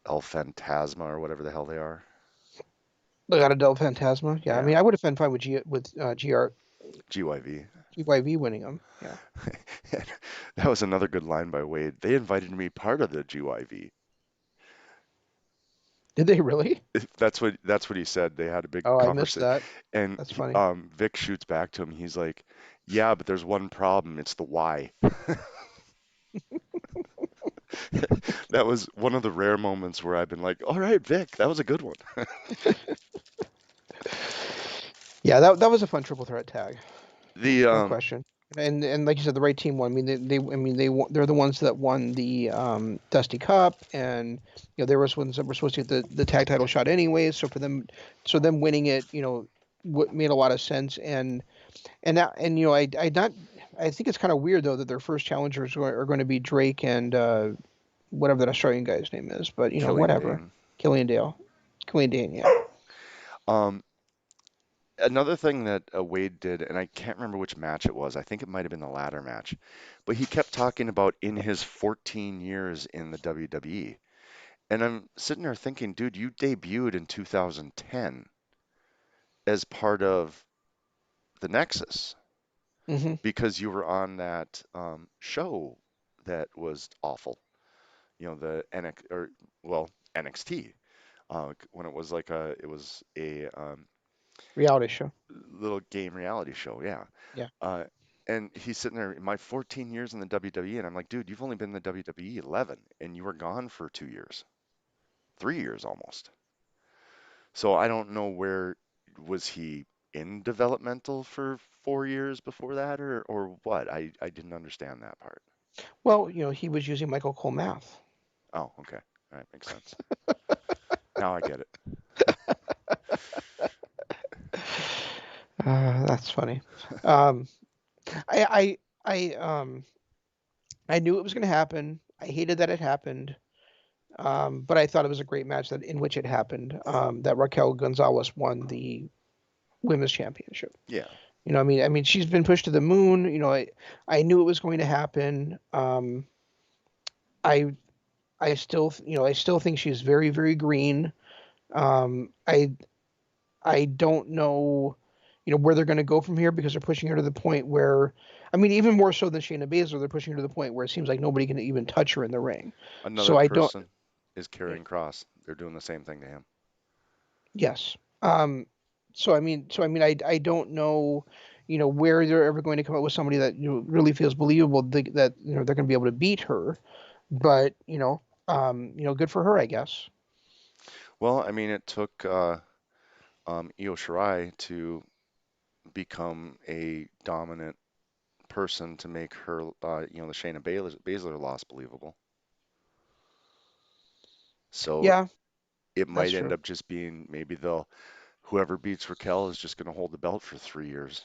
B: El Phantasma or whatever the hell they are.
A: Legado del Fantasma. Yeah, I
B: Yeah,
A: mean, I would have been fine with
B: GYV.
A: GYV winning them. Yeah.
B: That was another good line by Wade. They invited me part of the GYV.
A: Did they really?
B: That's what he said. They had a big
A: Oh, I missed
B: conversation,
A: that.
B: and
A: That's funny.
B: Vic shoots back to him. He's like, "Yeah, but there's one problem. It's the why." That was one of the rare moments where I've been like, "All right, Vic, that was a good one."
A: Yeah, that was a fun triple threat tag. No,
B: The
A: no question. And like you said, the right team won. I mean, they're the ones that won the Dusty Cup, and there was ones that were supposed to get the tag title shot anyways. So them winning it, made a lot of sense. And I think it's kind of weird though that their first challengers are going to be Drake and whatever that Australian guy's name is, but
B: Killian
A: whatever.
B: Dane.
A: Killian Dale, Killian Dane, yeah.
B: Um, Another thing that Wade did, and I can't remember which match it was. I think it might have been the ladder match, but he kept talking about in his 14 years in the WWE. And I'm sitting there thinking, dude, you debuted in 2010 as part of the Nexus.
A: Hmm.
B: because you were on that show that was awful. The NX or well NXT when it was like it was a
A: Reality show.
B: little game reality show, yeah.
A: Yeah.
B: Uh, and he's sitting there, my 14 years in the WWE, and I'm like, dude, you've only been in the WWE 11, and you were gone for 2 years, 3 years almost. So I don't know where was he in developmental for 4 years before that, or what? I didn't understand that part.
A: Well, he was using Michael Cole math.
B: Oh, okay, all right, makes sense. Now I get it.
A: That's funny. Um, I, I knew it was going to happen. I hated that it happened. But I thought it was a great match that in which it happened. That Raquel Gonzalez won the women's championship.
B: Yeah,
A: I mean, she's been pushed to the moon. I knew it was going to happen. I, I still think she's very, very green. I don't know, where they're going to go from here because they're pushing her to the point where, I mean, even more so than Shayna Baszler, they're pushing her to the point where it seems like nobody can even touch her in the ring.
B: another
A: So I don't.
B: person is carrying Cross. They're doing the same thing to him.
A: Yes. So I mean, I don't know, where they're ever going to come up with somebody that really feels believable that they're going to be able to beat her. But good for her, I guess.
B: Well, I mean, it took Io Shirai to become a dominant person to make her, the Shayna Baszler loss believable. So
A: Yeah,
B: it
A: that's
B: might end
A: true.
B: up just being maybe whoever beats Raquel is just going to hold the belt for 3 years,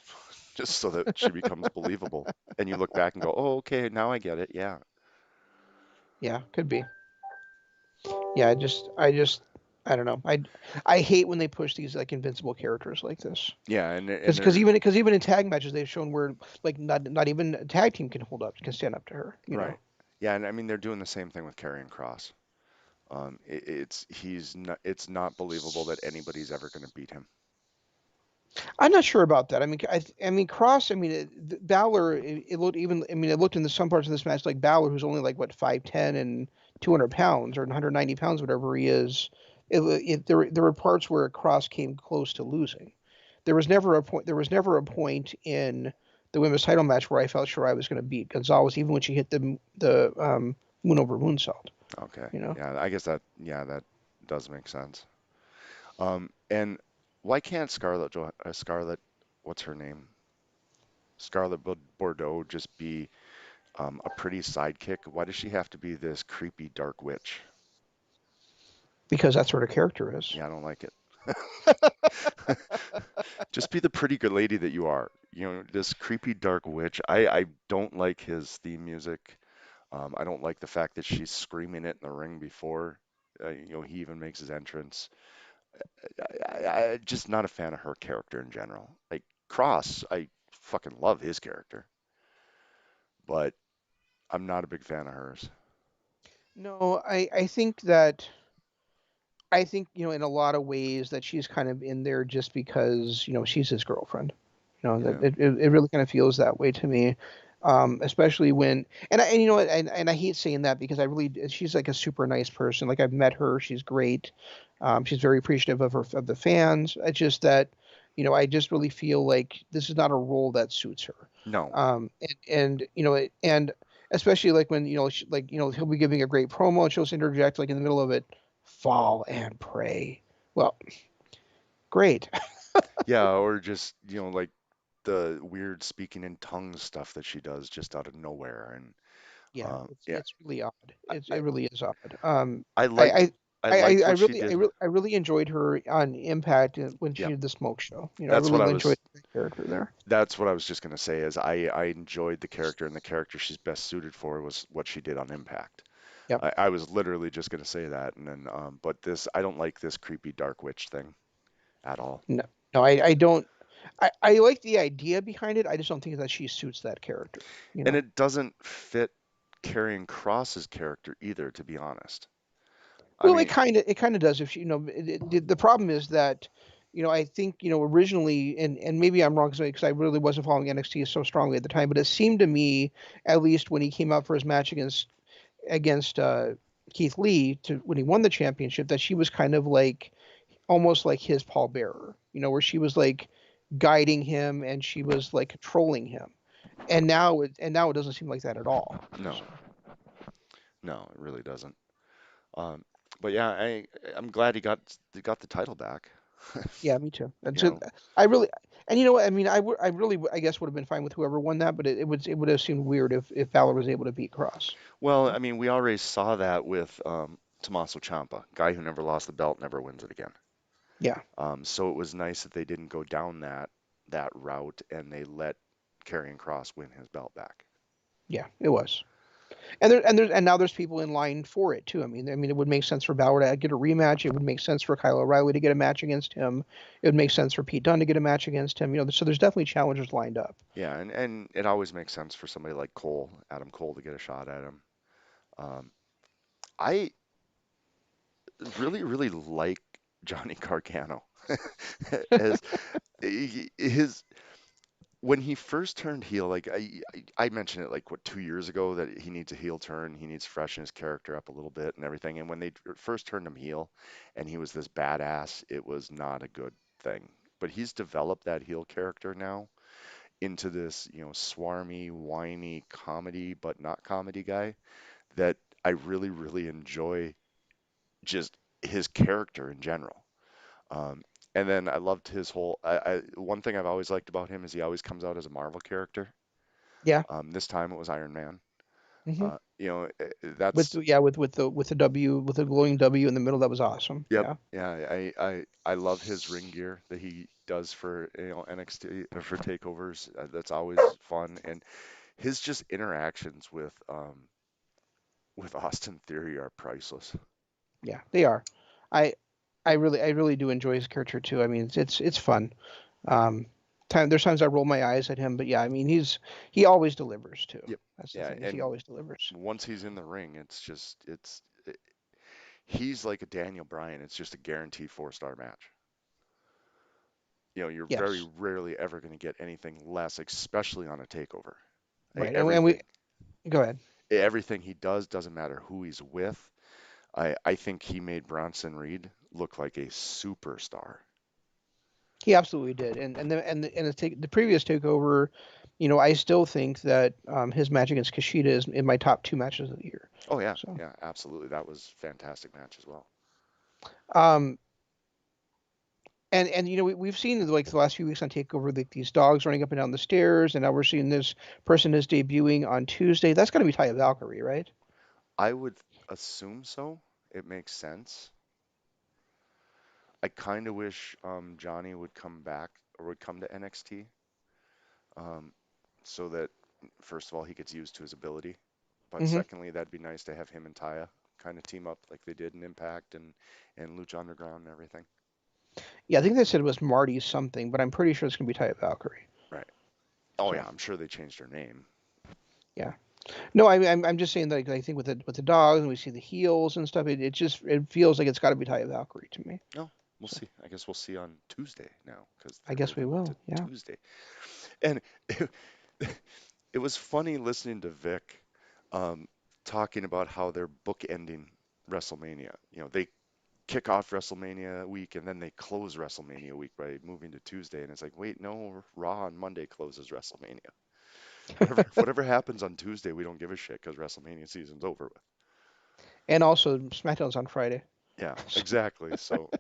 B: just so that she becomes believable. And you look back and go, oh, okay, now I get it. Yeah,
A: Yeah, could be. Yeah, I don't know. I hate when they push these like invincible characters like this.
B: yeah, and
A: Because
B: they're
A: even in tag matches they've shown where like not even a tag team can stand up to her.
B: right. Yeah, and I mean they're doing the same thing with Karrion Cross. It's not believable that anybody's ever going to beat him.
A: I'm not sure about that. I mean, Cross. I mean, Balor. It looked even. I mean, it looked in some parts of this match like Balor, who's only like what 5'10" and 200 pounds or 190 pounds, whatever he is. There were parts where Cross came close to losing. There was never a point. There was never a point in the women's title match where I felt sure I was going to beat Gonzalez, even when she hit the moon over moonsault.
B: Okay,
A: You know,
B: yeah, I guess that does make sense. And why can't Scarlett, what's her name? Scarlett Bordeaux just be a pretty sidekick? Why does she have to be this creepy dark witch?
A: because that's what her character is.
B: Yeah, I don't like it. Just be the pretty good lady that you are. This creepy dark witch. I don't like his theme music. I don't like the fact that she's screaming it in the ring before, he even makes his entrance. Just not a fan of her character in general. Like Cross, I fucking love his character, but I'm not a big fan of hers.
A: No, I think in a lot of ways that she's kind of in there just because she's his girlfriend. That
B: Yeah.
A: it really kind of feels that way to me, especially when and I hate saying that because I really she's like a super nice person. Like I've met her, she's great. She's very appreciative of the fans. It's just that I just really feel like this is not a role that suits her.
B: No.
A: And especially like when he'll be giving a great promo and she'll just interject like in the middle of it, fall and pray. Well, great.
B: Yeah, or just, like the weird speaking in tongues stuff that she does just out of nowhere. And
A: Yeah, it's
B: yeah,
A: it's really odd.
B: I,
A: It really is odd.
B: I
A: I
B: liked
A: I.
B: I
A: I,
B: liked
A: I
B: what she
A: really I
B: did.
A: really I really enjoyed her on Impact when she
B: Yeah,
A: did the smoke show. I
B: that's what
A: really
B: I
A: enjoyed
B: was
A: the character there.
B: that's what I was just gonna say is I enjoyed the character, and the character she's best suited for was what she did on Impact.
A: Yep.
B: I was literally just gonna say that, and then but I don't like this creepy dark witch thing at all.
A: No, no, I don't. I like the idea behind it. I just don't think that she suits that character. You
B: And
A: know.
B: it doesn't fit Karrion Cross's character either, to be honest. I
A: Well,
B: mean,
A: it kind of does. If she, the problem is that I think originally, and maybe I'm wrong because I really wasn't following NXT so strongly at the time, but it seemed to me, at least when he came out for his match against Keith Lee to when he won the championship, that she was kind of like almost like his pallbearer, where she was like guiding him and she was like controlling him. And now it doesn't seem like that at all.
B: No,
A: So
B: no, it really doesn't. Um, but yeah, I'm glad he got the title back.
A: yeah, me too.
B: You
A: That's it.
B: know,
A: I really, and you know what? I mean, I really, I guess would have been fine with whoever won that, but it would have seemed weird if Balor was able to beat Kross.
B: well, I mean, we already saw that with Tommaso Ciampa, guy who never lost the belt, never wins it again.
A: Yeah,
B: So it was nice that they didn't go down that route and they let Karrion Kross win his belt back.
A: yeah, it was. And now there's people in line for it too. I mean, it would make sense for Balor to get a rematch. It would make sense for Kyle O'Reilly to get a match against him. It would make sense for Pete Dunne to get a match against him. So there's definitely challengers lined up.
B: Yeah, and it always makes sense for somebody like Cole, Adam Cole, to get a shot at him. Um, I really like Johnny Gargano as his when he first turned heel. Like I mentioned it like what 2 years ago that he needs a heel turn, he needs to freshen his character up a little bit and everything. And when they first turned him heel, and he was this badass, it was not a good thing. But he's developed that heel character now into this, swarmy, whiny comedy, but not comedy guy that I really enjoy just his character in general. Um, and then I loved his whole. One thing I've always liked about him is he always comes out as a Marvel character.
A: Yeah.
B: This time it was Iron Man.
A: hmm With
B: That's
A: yeah, with the W with the glowing W in the middle, that was awesome.
B: yep.
A: Yeah.
B: Yeah, I love his ring gear that he does for NXT for takeovers. That's always fun, and his just interactions with Austin Theory are priceless.
A: Yeah, they are. I I really do enjoy his character too. I mean, it's fun. Um, there's times I roll my eyes at him, but yeah, I mean, he always delivers too.
B: Yep.
A: That's the
B: Yeah,
A: thing is he
B: and
A: always delivers.
B: once he's in the ring, he's like a Daniel Bryan. It's just a guaranteed 4-star match. You're very
A: Yes,
B: rarely ever going to get anything less, especially on a takeover.
A: right. And we
B: Everything,
A: go ahead.
B: everything he does doesn't matter who he's with. I think he made Bronson Reed look like a superstar.
A: He absolutely did. And the previous takeover, I still think that his match against Kushida is in my top two matches of the year.
B: Oh yeah,
A: So,
B: yeah, absolutely. That was a fantastic match as well.
A: um, and we've seen like the last few weeks on Takeover like these dogs running up and down the stairs, and now we're seeing this person is debuting on Tuesday. That's got to be Taya Valkyrie, right?
B: I would assume so. It makes sense. I kind of wish Johnny would come back or would come to NXT, um, so that first of all he gets used to his ability, but
A: hmm
B: secondly that'd be nice to have him and Taya kind of team up like they did in Impact and Lucha Underground and everything.
A: Yeah, I think they said it was Marty something, but I'm pretty sure it's gonna be Taya Valkyrie.
B: Right. Oh
A: So
B: yeah, I'm sure they changed her name.
A: yeah, no, I'm just saying that like, I think with the dogs and we see the heels and stuff, it feels like it's got to be Taya Valkyrie to me.
B: Oh, we'll
A: So
B: see. I guess we'll see on Tuesday now because
A: I
B: they're
A: guess we
B: moving to
A: will. Yeah.
B: Tuesday. And it was funny listening to Vic um, talking about how they're bookending WrestleMania. They kick off WrestleMania week and then they close WrestleMania week by moving to Tuesday. And it's like, wait, no, Raw on Monday closes WrestleMania. Whatever happens on Tuesday, we don't give a shit because WrestleMania season's over with.
A: And also SmackDown's on Friday.
B: Yeah, exactly. So,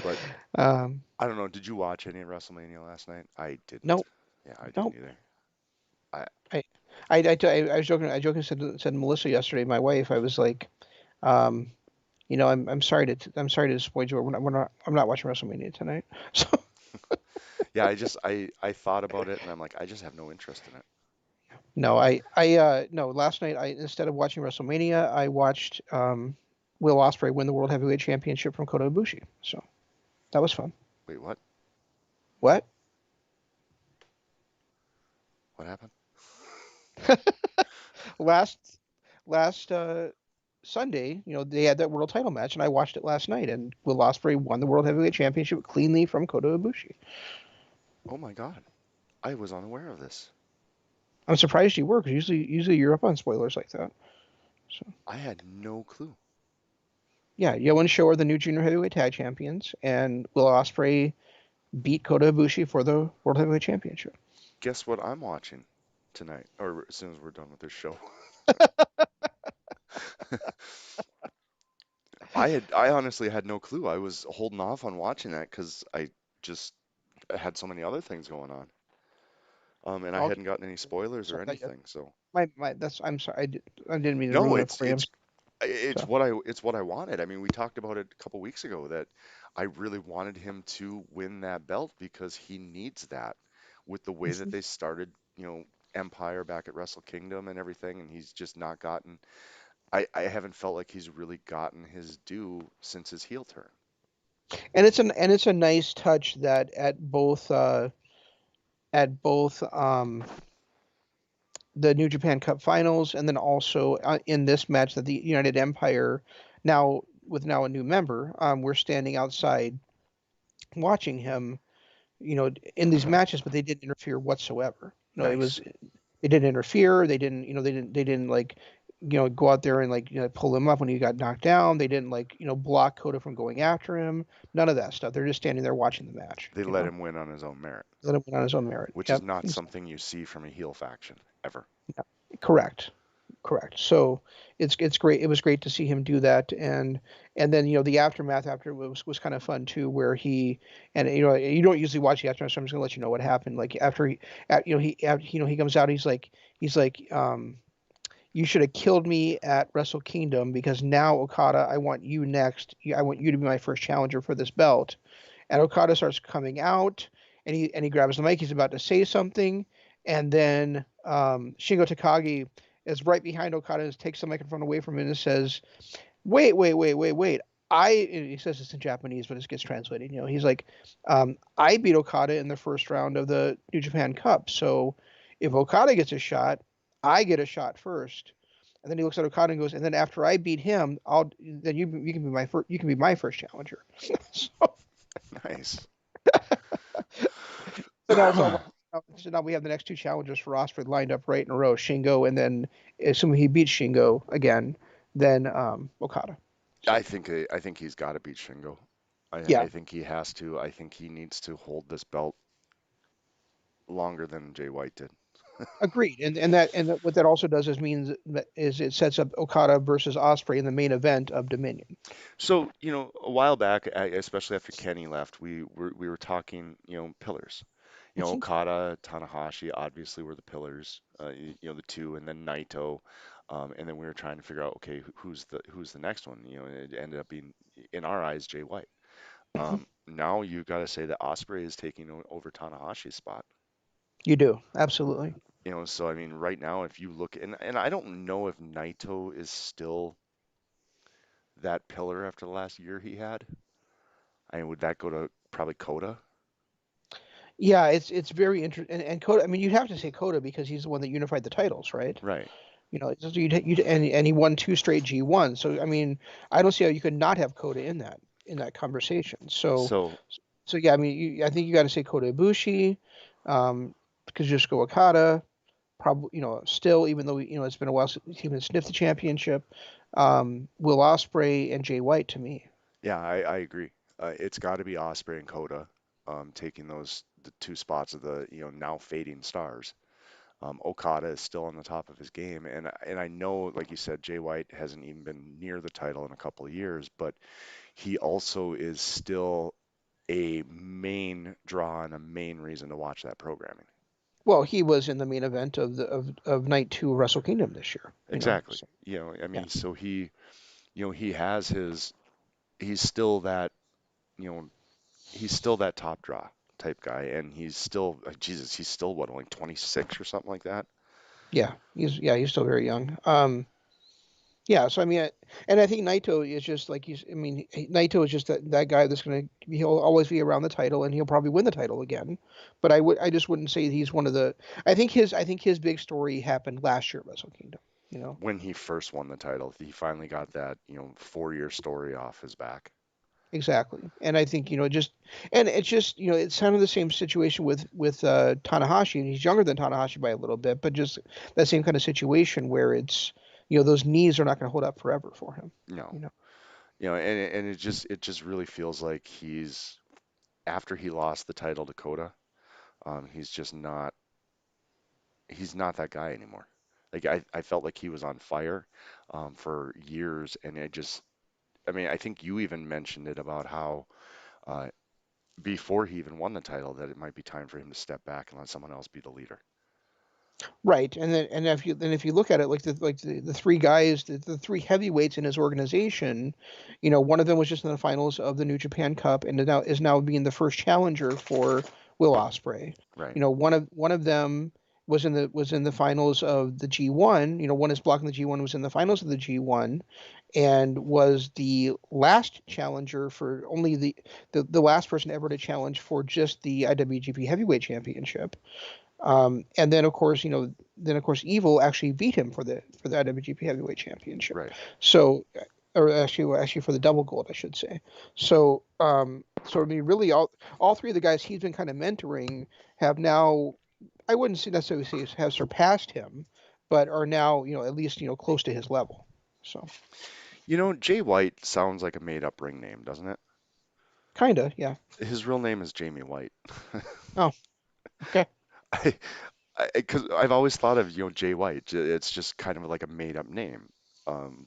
B: but
A: um,
B: I don't know. Did you watch any of WrestleMania last night? I didn't.
A: nope,
B: Yeah, I didn't
A: nope.
B: either. I
A: I, I was joking. I jokingly said Melissa yesterday, my wife. I was like, um, I'm sorry to disappoint you. I'm not watching WrestleMania tonight. So
B: yeah, I thought about it and I'm like, I just have no interest in it.
A: no, no. Last night, I instead of watching WrestleMania, I watched Will Ospreay win the World Heavyweight Championship from Kota Ibushi. So that was fun.
B: Wait, what?
A: What?
B: What happened?
A: last last Sunday, they had that world title match, and I watched it last night, and Will Ospreay won the World Heavyweight Championship cleanly from Kota Ibushi.
B: Oh my God, I was unaware of this.
A: I'm surprised you were, because usually you're up on spoilers like that. So
B: I had no clue.
A: yeah, Yo and Sho are the new junior heavyweight tag champions, and Will Ospreay beat Kota Ibushi for the World Heavyweight Championship.
B: Guess what I'm watching tonight, or as soon as we're done with this show. I honestly had no clue. I was holding off on watching that because I just had so many other things going on. And I
A: I'll,
B: hadn't gotten any spoilers or
A: sorry,
B: anything. So
A: my that's I'm sorry, I didn't mean to
B: no,
A: ruin it for you. So
B: it's what I wanted. I mean, we talked about it a couple weeks ago that I really wanted him to win that belt because he needs that with the way that they started, Empire back at Wrestle Kingdom and everything, and he's just not gotten. I haven't felt like he's really gotten his due since his heel turn.
A: and it's a nice touch that at both the New Japan Cup Finals, and then also in this match that the United Empire, now with now a new member, we're standing outside watching him, in these matches, but they didn't interfere whatsoever. It was
B: Nice.
A: they didn't interfere. They didn't like go out there and like pull him up when he got knocked down. They didn't like block Coda from going after him. None of that stuff. They're just standing there watching the match.
B: They let him win on his own merit,
A: Let him win on his own merit.
B: which is
A: Yep.
B: not something you see from a heel faction ever.
A: Correct. Correct. So it's great. It was great to see him do that, and then the aftermath after was kind of fun too, where he and you don't usually watch the aftermath, so I'm just gonna let you know what happened. Like after he comes out, he's like you should have killed me at Wrestle Kingdom, because now Okada, I want you next. I want you to be my first challenger for this belt. And Okada starts coming out, and he grabs the mic. He's about to say something, and then Shingo Takagi is right behind Okada and takes the microphone away from him and says, "Wait, wait, wait, wait, wait." He says this in Japanese, but it gets translated. He's like, I beat Okada in the first round of the New Japan Cup. So if Okada gets a shot, I get a shot first. And then he looks at Okada and goes, and then after I beat him, you can be my first challenger. so,
B: Nice.
A: so now it's all so now we have the next two challengers for Osprey lined up right in a row, Shingo, and then assuming he beats Shingo again, then Okada. So
B: I think he's got to beat Shingo.
A: yeah,
B: I think he has to. I think he needs to hold this belt longer than Jay White did.
A: agreed. And what that also does is means that is it sets up Okada versus Osprey in the main event of Dominion.
B: So, a while back, especially after Kenny left, we were talking, pillars.
A: Mhm.
B: Okada, Tanahashi obviously were the pillars, the two, and then Naito, and then we were trying to figure out, okay, who's the next one? It ended up being, in our eyes, Jay White.
A: Mhm.
B: Now you got to say that Osprey is taking over Tanahashi's spot.
A: You do absolutely.
B: So I mean, right now, if you look, and I don't know if Naito is still that pillar after the last year he had. I mean, would that go to probably Coda?
A: Yeah, it's very interesting. And Coda, I mean, you'd have to say Coda because he's the one that unified the titles, right?
B: Right.
A: And he won two straight G1. So I mean, I don't see how you could not have Coda in that conversation.
B: So
A: So yeah, I mean, I think you got to say Kota Ibushi, Kazuchika Okada, probably still, even though it's been a while since he even sniffed the championship, Will Ospreay and Jay White to me.
B: yeah, I agree. It's got to be Osprey and Coda, taking the two spots of the now fading stars. Okada is still on the top of his game, and I know, like you said, Jay White hasn't even been near the title in a couple of years, but he also is still a main draw and a main reason to watch that programming.
A: Well, he was in the main event of night two of Wrestle Kingdom this year.
B: Exactly.
A: So
B: I
A: yeah,
B: mean, so he has he's still that, you know, he's still that top draw type guy, and he's still, Jesus, he's still what, only 26 or something like that?
A: he's still very young. Yeah, so I mean, and I think Naito is just like I mean, Naito is just that guy that's he'll always be around the title, and he'll probably win the title again. But I just wouldn't say he's one of the. I think his big story happened last year at Wrestle Kingdom. you know.
B: When he first won the title, he finally got that, 4-year story off his back.
A: Exactly. And I think, and it's just, it's kind of the same situation with Tanahashi, and he's younger than Tanahashi by a little bit, but just that same kind of situation where it's, those knees are not going to hold up forever for him,
B: No,
A: you know.
B: and it just really feels like after he lost the title to Dakota, he's just not he's not that guy anymore. Like I felt like he was on fire for years, and I mean, I think you even mentioned it about how uh, before he even won the title that it might be time for him to step back and let someone else be the leader.
A: Right. And if you look at it like the three guys, the three heavyweights in his organization, one of them was just in the finals of the New Japan Cup and is now being the first challenger for Will Ospreay.
B: Right,
A: One of them was in the finals of the G1. One is blocking the G1 was in the finals of the G1 and was the last challenger for only the last person ever to challenge for just the IWGP Heavyweight Championship. And then of course Evil actually beat him for the IWGP Heavyweight Championship.
B: right.
A: So, or actually for the double gold, I should say. So I mean, really, all three of the guys he's been kind of mentoring have now, I wouldn't necessarily say have surpassed him, but are now at least close to his level. So
B: Jay White sounds like a made-up ring name, doesn't it?
A: kinda, yeah.
B: His real name is Jamie White.
A: Oh, okay.
B: I, because I've always thought of, Jay White. It's just kind of like a made-up name.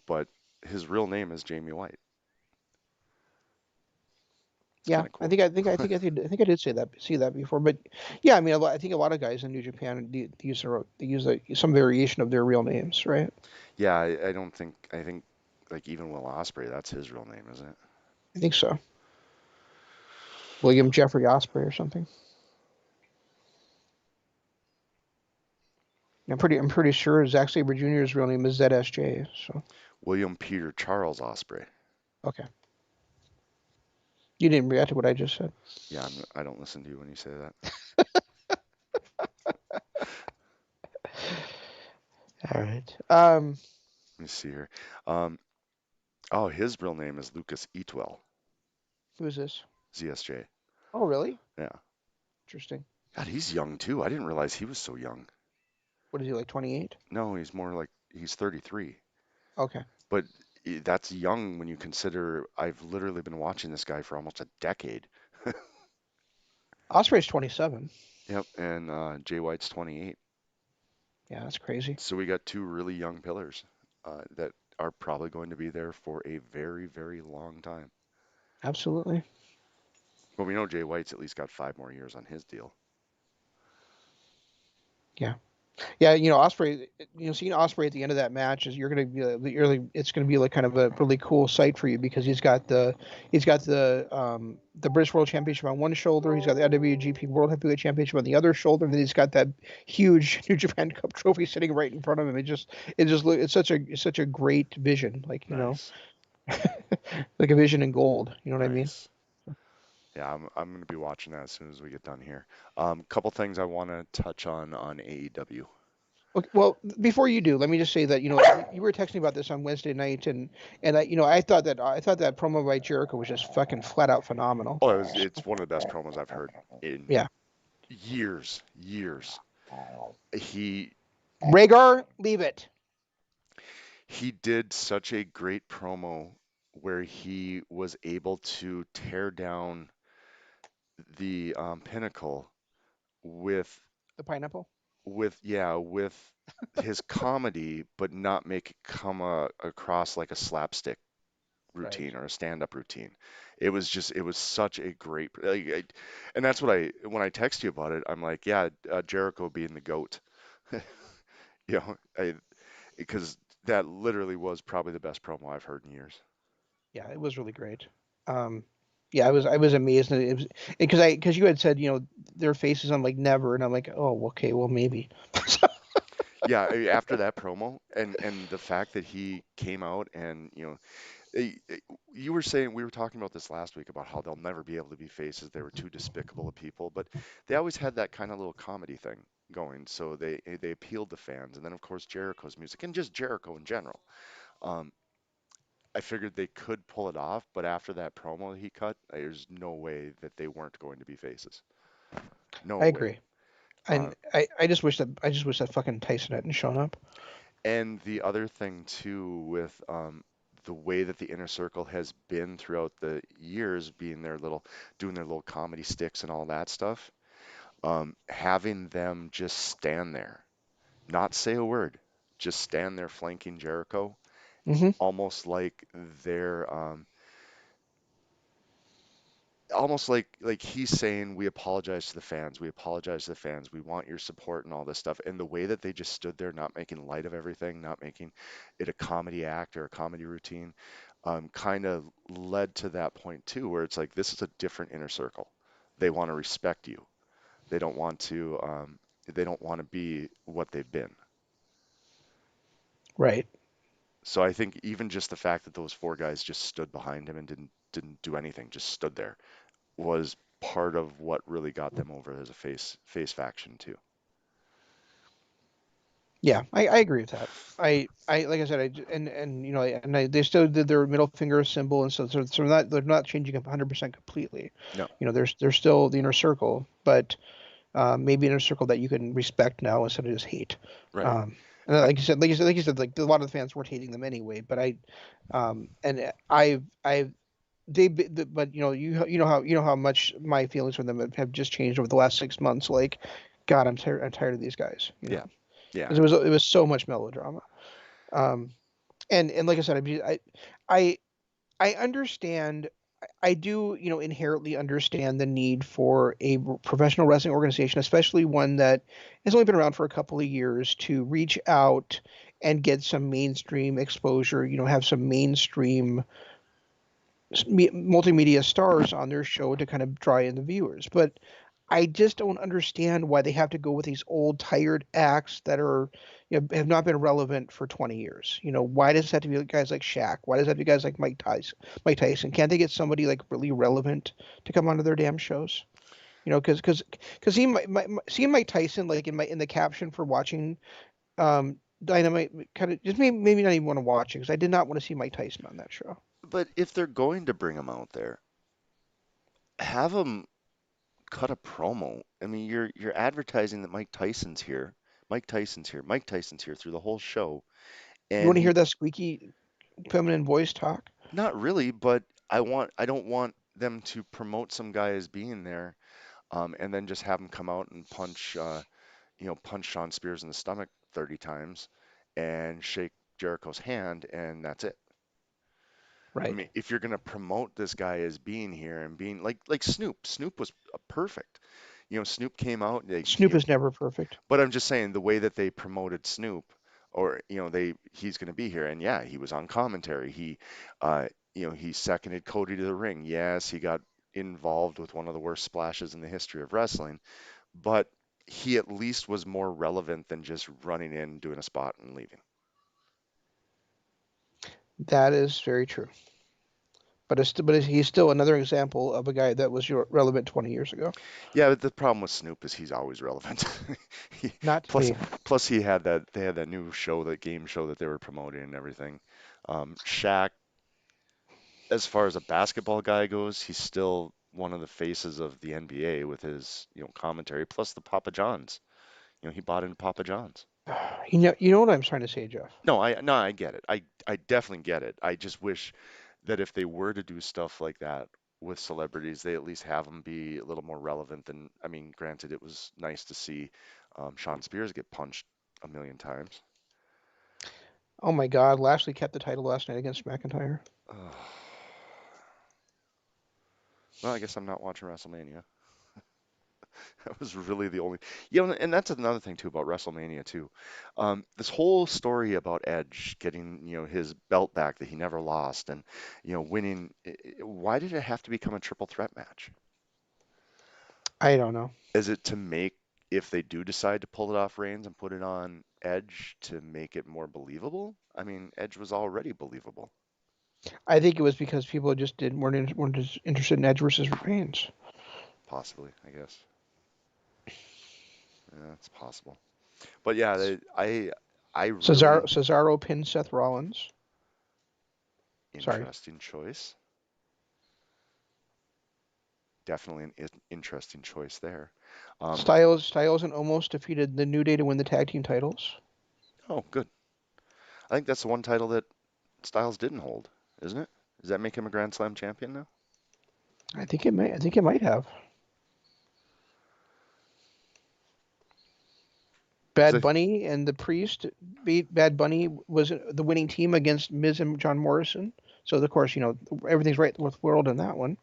B: But his real name is Jamie White. It's
A: Yeah,
B: kind of
A: I
B: cool.
A: think I think I think I did I think I did see that before, but yeah, I mean, I think a lot of guys in New Japan some variation of their real names, right?
B: Yeah, I don't think I think like even Will Ospreay, that's his real name, isn't it?
A: I think so. William Jeffrey Osprey or something. I'm pretty sure Zack Sabre Jr.'s real name is ZSJ. So
B: William Peter Charles Ospreay.
A: okay, you didn't react to what I just said.
B: Yeah, I don't listen to you when you say that.
A: All right.
B: Let me see here. Um, oh, his real name is Lucas Eatwell,
A: Who is this?
B: ZSJ.
A: Oh, really?
B: Yeah.
A: Interesting.
B: God, he's young too. I didn't realize he was so young.
A: What is he like? 28?
B: No, he's more like he's 33.
A: Okay.
B: But that's young when you consider I've literally been watching this guy for almost a decade.
A: Osprey's 27.
B: Yep, and Jay White's 28.
A: Yeah, that's crazy.
B: So we got two really young pillars that are probably going to be there for a very, very long time.
A: Absolutely.
B: But we know Jay White's at least got 5 more years on his deal.
A: Yeah. Yeah, Osprey. Seeing Osprey at the end of that match is you're gonna be it's gonna be like kind of a really cool sight for you because he's got the British World Championship on one shoulder, he's got the IWGP World Heavyweight Championship on the other shoulder, and then he's got that huge New Japan Cup trophy sitting right in front of him. It's such a great vision, like
B: Nice,
A: like a vision in gold. You know what I mean?
B: nice. Yeah, I'm going to be watching that as soon as we get done here. Couple things I want to touch on AEW.
A: Okay, well, before you do, let me just say that you were texting about this on Wednesday night, and I thought that promo by Jericho was just fucking flat out phenomenal.
B: Oh, it's one of the best promos I've heard in
A: Yeah,
B: years, years. He
A: Rhaegar, leave it.
B: he did such a great promo where he was able to tear down the Pinnacle with
A: The pineapple.
B: with his comedy, but not make it come across like a slapstick
A: Right.
B: routine or a stand-up routine. It was such a great, and that's what when I text you about it, I'm like, yeah, Jericho being the goat, you know, because that literally was probably the best promo I've heard in years.
A: Yeah, it was really great. Um, yeah, I was amazed. It was because you had said their faces. I'm like never, and I'm like, oh, okay, well maybe.
B: Yeah, after that promo and the fact that he came out and you were saying we were talking about this last week about how they'll never be able to be faces. They were too despicable of people, but they always had that kind of little comedy thing going, so they appealed to fans. And then of course Jericho's music and just Jericho in general. Um, I figured they could pull it off, but after that promo he cut, there's no way that they weren't going to be faces. No
A: I
B: way.
A: agree.
B: Uh,
A: And I just wish that fucking Tyson hadn't shown up.
B: and the other thing too with the way that the inner circle has been throughout the years, being doing their little comedy sticks and all that stuff, having them just stand there, not say a word, just stand there flanking Jericho,
A: Hmm.
B: almost like they're almost like he's saying, we apologize to the fans, we apologize to the fans, we want your support and all this stuff. And the way that they just stood there, not making light of everything, not making it a comedy act or a comedy routine, kind of led to that point too, where it's like this is a different inner circle. They want to respect you. They don't want to they don't want to be what they've been.
A: Right.
B: So I think even just the fact that those four guys just stood behind him and didn't do anything, just stood there, was part of what really got them over as a face faction too.
A: Yeah, I agree with that. I like I said, and they still did their middle finger symbol, and so they're not changing up 100% completely.
B: No,
A: There's still the inner circle, but maybe inner circle that you can respect now instead of just hate.
B: right.
A: And
B: I,
A: like you said, like a lot of the fans weren't hating them anyway. But I but you know how much my feelings for them have just changed over the last 6 months. Like, God, I'm tired of these guys.
B: yeah, yeah,
A: Because it was so much melodrama. Um, and like I said, I I understand. I do, inherently understand the need for a professional wrestling organization, especially one that has only been around for a couple of years, to reach out and get some mainstream exposure. Have some mainstream multimedia stars on their show to kind of draw in the viewers. But I just don't understand why they have to go with these old, tired acts that have not been relevant for 20 years. Why does it have to be guys like Shaq? Why does it have to be guys like Mike Tyson? Mike Tyson? Can't they get somebody like really relevant to come onto their damn shows? Because seeing Mike Tyson like in the caption for watching Dynamite kind of just made maybe not even want to watch it because I did not want to see Mike Tyson on that show.
B: but if they're going to bring him out there, have him cut a promo. I mean, you're advertising that Mike Tyson's here. Mike Tyson's here. Mike Tyson's here through the whole show.
A: You want
B: And
A: to
B: he
A: hear that squeaky feminine voice talk?
B: not really, but I don't want them to promote some guy as being there, and then just have him come out and punch Sean Spears in the stomach 30 times and shake Jericho's hand, and that's it. I
A: Right.
B: mean, if you're gonna promote this guy as being here and being like Snoop, Snoop was perfect. Snoop came out,
A: Snoop is never perfect.
B: but I'm just saying the way that they promoted Snoop, or he's gonna be here, and yeah, he was on commentary. Uh, he seconded Cody to the ring. Yes, he got involved with one of the worst splashes in the history of wrestling, but he at least was more relevant than just running in, doing a spot, and leaving.
A: That is very true. He's still another example of a guy that was relevant 20 years ago.
B: Yeah, but the problem with Snoop is he's always relevant. He,
A: Not to
B: plus,
A: me.
B: plus they had that new show, that game show that they were promoting and everything. Shaq, as far as a basketball guy goes, he's still one of the faces of the NBA with his, commentary. Plus the Papa John's. He bought into Papa John's.
A: You know what I'm trying to say, Jeff.
B: No, I get it. I definitely get it. I just wish that if they were to do stuff like that with celebrities, they at least have them be a little more relevant than, I mean, granted, it was nice to see Sean Spears get punched a million times.
A: Oh my God, Lashley kept the title last night against McIntyre.
B: Ugh. Well, I guess I'm not watching WrestleMania. That was really the only, and that's another thing too about WrestleMania too. This whole story about Edge getting, his belt back that he never lost, and winning. Why did it have to become a triple threat match?
A: I don't know.
B: Is it to make, if they do decide to pull it off Reigns and put it on Edge, to make it more believable? I mean, Edge was already believable.
A: I think it was because people just didn't weren't as interested in Edge versus Reigns.
B: Possibly, I guess. Yeah, it's possible. But yeah, I
A: Cesaro
B: really
A: Cesaro pinned Seth Rollins. Sorry.
B: interesting choice. Definitely an interesting choice there. Um,
A: Styles and almost defeated the New Day to win the tag team titles.
B: oh, good. I think that's the one title that Styles didn't hold, isn't it? Does that make him a Grand Slam champion now?
A: I think it may. I think it might have.
B: Because
A: Bad Bunny and the Priest beat Bad Bunny was the winning team against Miz and John Morrison. So of course, everything's right with World in that one.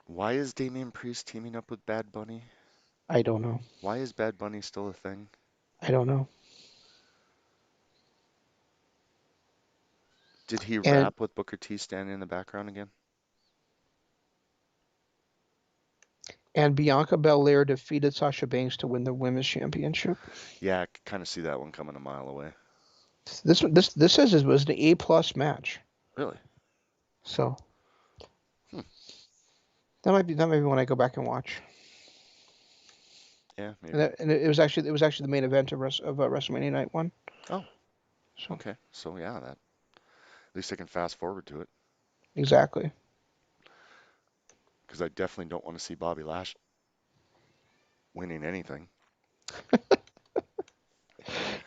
B: why is Damian Priest teaming up with Bad Bunny?
A: I don't know.
B: Why is Bad Bunny still a thing?
A: I don't know.
B: Did he
A: And
B: rap with Booker T standing in the background again?
A: and Bianca Belair defeated Sasha Banks to win the women's championship.
B: Yeah, I kind of see that one coming a mile away.
A: This says it was an A+ match.
B: Really?
A: So
B: Hmm.
A: that might be when I go back and watch.
B: Yeah,
A: And,
B: maybe.
A: it was actually the main event of WrestleMania Night One.
B: Oh,
A: So
B: okay. So yeah, that at least I can fast forward to it
A: exactly.
B: because I definitely don't want to see Bobby Lash winning anything.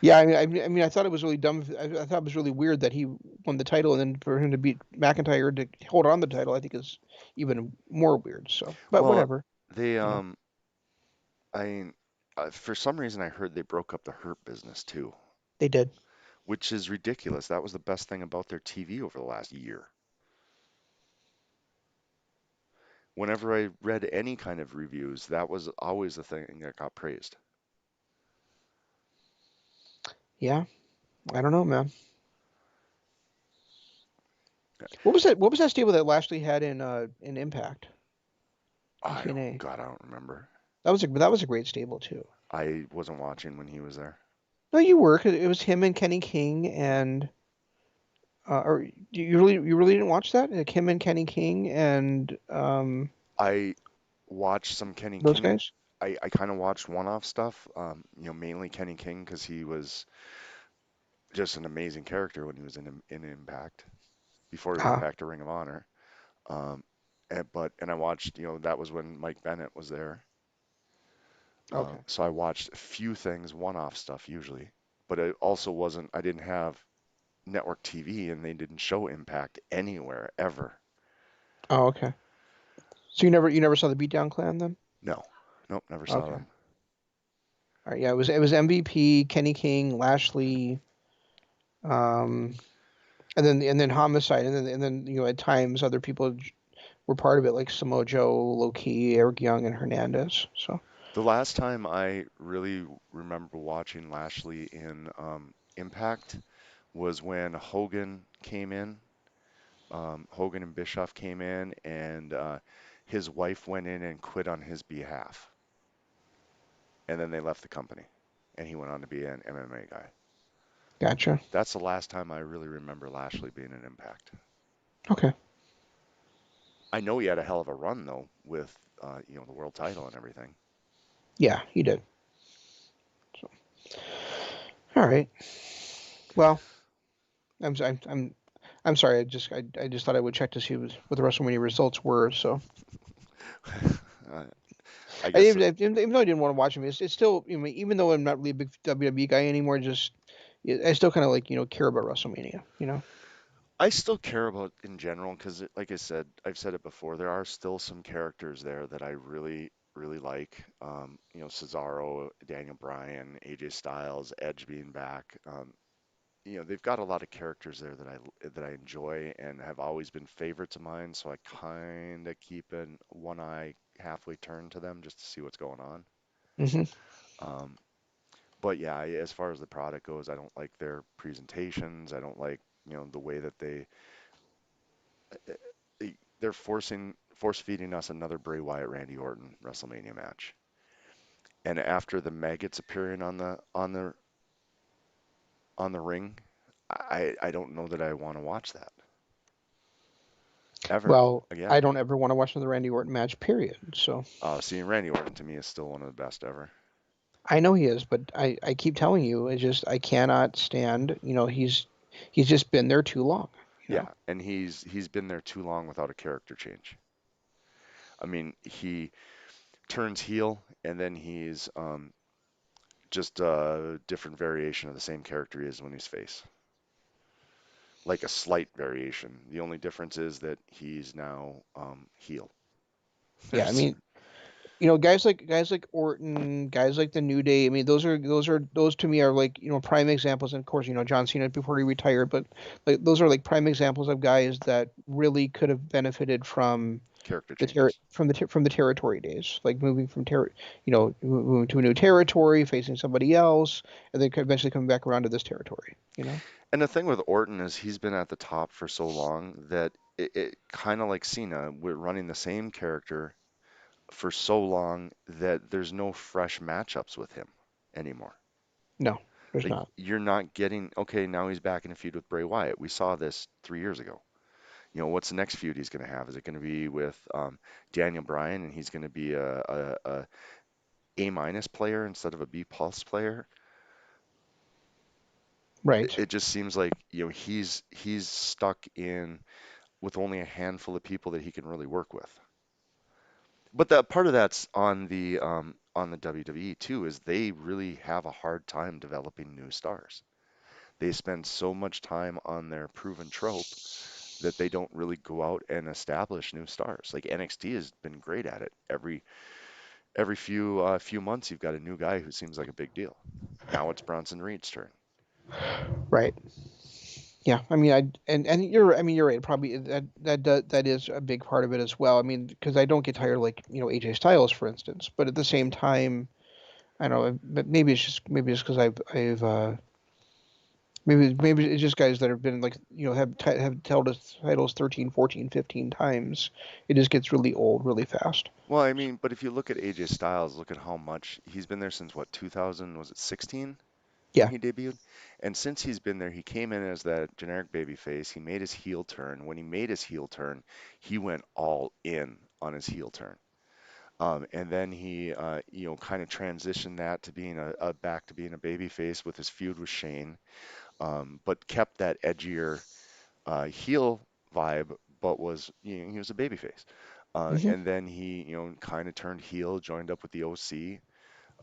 A: Yeah, I thought it was really dumb. I thought it was really weird that he won the title, and then for him to beat McIntyre to hold on the title, I think is even more weird. So, but
B: Well,
A: whatever,
B: they
A: you know,
B: I for some reason I heard they broke up the Hurt business too,
A: they did.
B: which is ridiculous. That was the best thing about their TV over the last year. Whenever I read any kind of reviews, that was always the thing that got praised.
A: Yeah, I don't know, man. What was that stable that Lashley had in Impact in
B: I don't,
A: TNA?
B: God, I don't remember.
A: That was a great stable too.
B: I wasn't watching when he was there.
A: No, you were. 'Cause it was him and Kenny King and or you really didn't watch that? Like him and Kenny King and
B: I watched some Kenny
A: those
B: King.
A: guys.
B: I kind of watched one-off stuff, mainly Kenny King because he was just an amazing character when he was in Impact before he went
A: Ah,
B: back to Ring of Honor. Um, and I watched, that was when Mike Bennett was there.
A: okay.
B: So I watched a few things, one-off stuff usually, but it also wasn't. I didn't have network TV, and they didn't show Impact anywhere ever.
A: Oh, okay. So you never saw the Beatdown Clan then?
B: No, nope, never saw
A: Okay.
B: them.
A: All right. Yeah, it was MVP, Kenny King, Lashley, um, and then Homicide, and then at times other people were part of it like Samoa Joe, Low-Ki, Eric Young, and Hernandez. So
B: The last time I really remember watching Lashley in Impact was when Hogan came in. Hogan and Bischoff came in, and his wife went in and quit on his behalf. And then they left the company, and he went on to be an MMA guy.
A: gotcha.
B: That's the last time I really remember Lashley being an Impact.
A: Okay.
B: I know he had a hell of a run though with the world title and everything.
A: Yeah, he did. So all right. Well, I'm sorry. I just thought I would check to see what the WrestleMania results were. So
B: uh, I
A: I
B: guess
A: even though I didn't want to watch them, it's still even though I'm not really a big WWE guy anymore, just I still kind of like care about WrestleMania.
B: I still care about in general because, like I said, I've said it before. There are still some characters there that I really, really like. Cesaro, Daniel Bryan, AJ Styles, Edge being back. They've got a lot of characters there that I enjoy and have always been favorites of mine. So I kind of keep an one eye halfway turned to them just to see what's going on.
A: Hmm.
B: Um, but yeah, as far as the product goes, I don't like their presentations. I don't like, the way that they're force feeding us another Bray Wyatt Randy Orton WrestleMania match. And after the maggots appearing on the ring, I don't know that I want to watch that. ever
A: Well, I
B: again.
A: don't ever want to watch another Randy Orton match, period. So
B: See, Randy Orton to me is still one of the best ever.
A: I know he is, but I keep telling you, it's just I cannot stand. He's just been there too long. You
B: Yeah,
A: know.
B: and he's been there too long without a character change. I mean, he turns heel and then he's just a different variation of the same character he is when he's face. Like a slight variation. The only difference is that he's now heel.
A: Yeah, I
B: There's
A: mean, guys like Orton, guys like the New Day. I mean, those to me are like prime examples. And of course, John Cena before he retired, but like those are like prime examples of guys that really could have benefited from
B: character
A: the ter-
B: changes.
A: from the ter- from the territory days, like moving to a new territory, facing somebody else, and then eventually coming back around to this territory.
B: And the thing with Orton is he's been at the top for so long that it kind of like Cena, we're running the same character for so long that there's no fresh matchups with him anymore.
A: No, there's
B: Like
A: not.
B: you're not getting, okay, now he's back in a feud with Bray Wyatt. We saw this 3 years ago. What's the next feud he's going to have? Is it going to be with Daniel Bryan and he's going to be a minus player instead of a B plus player?
A: Right.
B: It just seems like he's stuck in with only a handful of people that he can really work with. But that part of that's on the WWE too, is they really have a hard time developing new stars. They spend so much time on their proven trope that they don't really go out and establish new stars. Like NXT has been great at it. Every few months, you've got a new guy who seems like a big deal. Now it's Bronson Reed's turn.
A: Right. Yeah, I mean, you're right. Probably that is a big part of it as well. I mean, because I don't get tired of, like AJ Styles, for instance, but at the same time, I don't know, but maybe it's because maybe it's just guys that have been like have held us titles 13, 14, 15 times. It just gets really old really fast.
B: Well, I mean, but if you look at AJ Styles, look at how much he's been there since what, 2000, was it 16 when
A: Yeah.
B: he debuted? And since he's been there, he came in as that generic babyface. He made his heel turn. When he made his heel turn, he went all in on his heel turn. And then he, kind of transitioned that to being a back to being a babyface with his feud with Shane, but kept that edgier heel vibe, but he was a babyface.
A: Hmm.
B: And then he, kind of turned heel, joined up with the OC,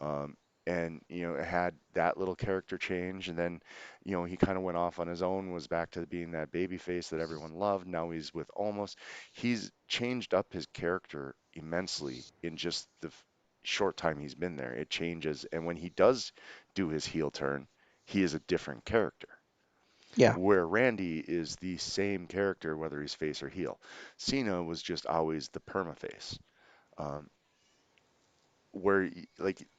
B: um, and had that little character change. And then, he kind of went off on his own, was back to being that babyface that everyone loved. Now he's with almost, he's changed up his character immensely in just the short time he's been there. It changes, and when he does do his heel turn, he is a different character.
A: Yeah.
B: Where Randy is the same character whether he's face or heel. Cena was just always the permaface. Um,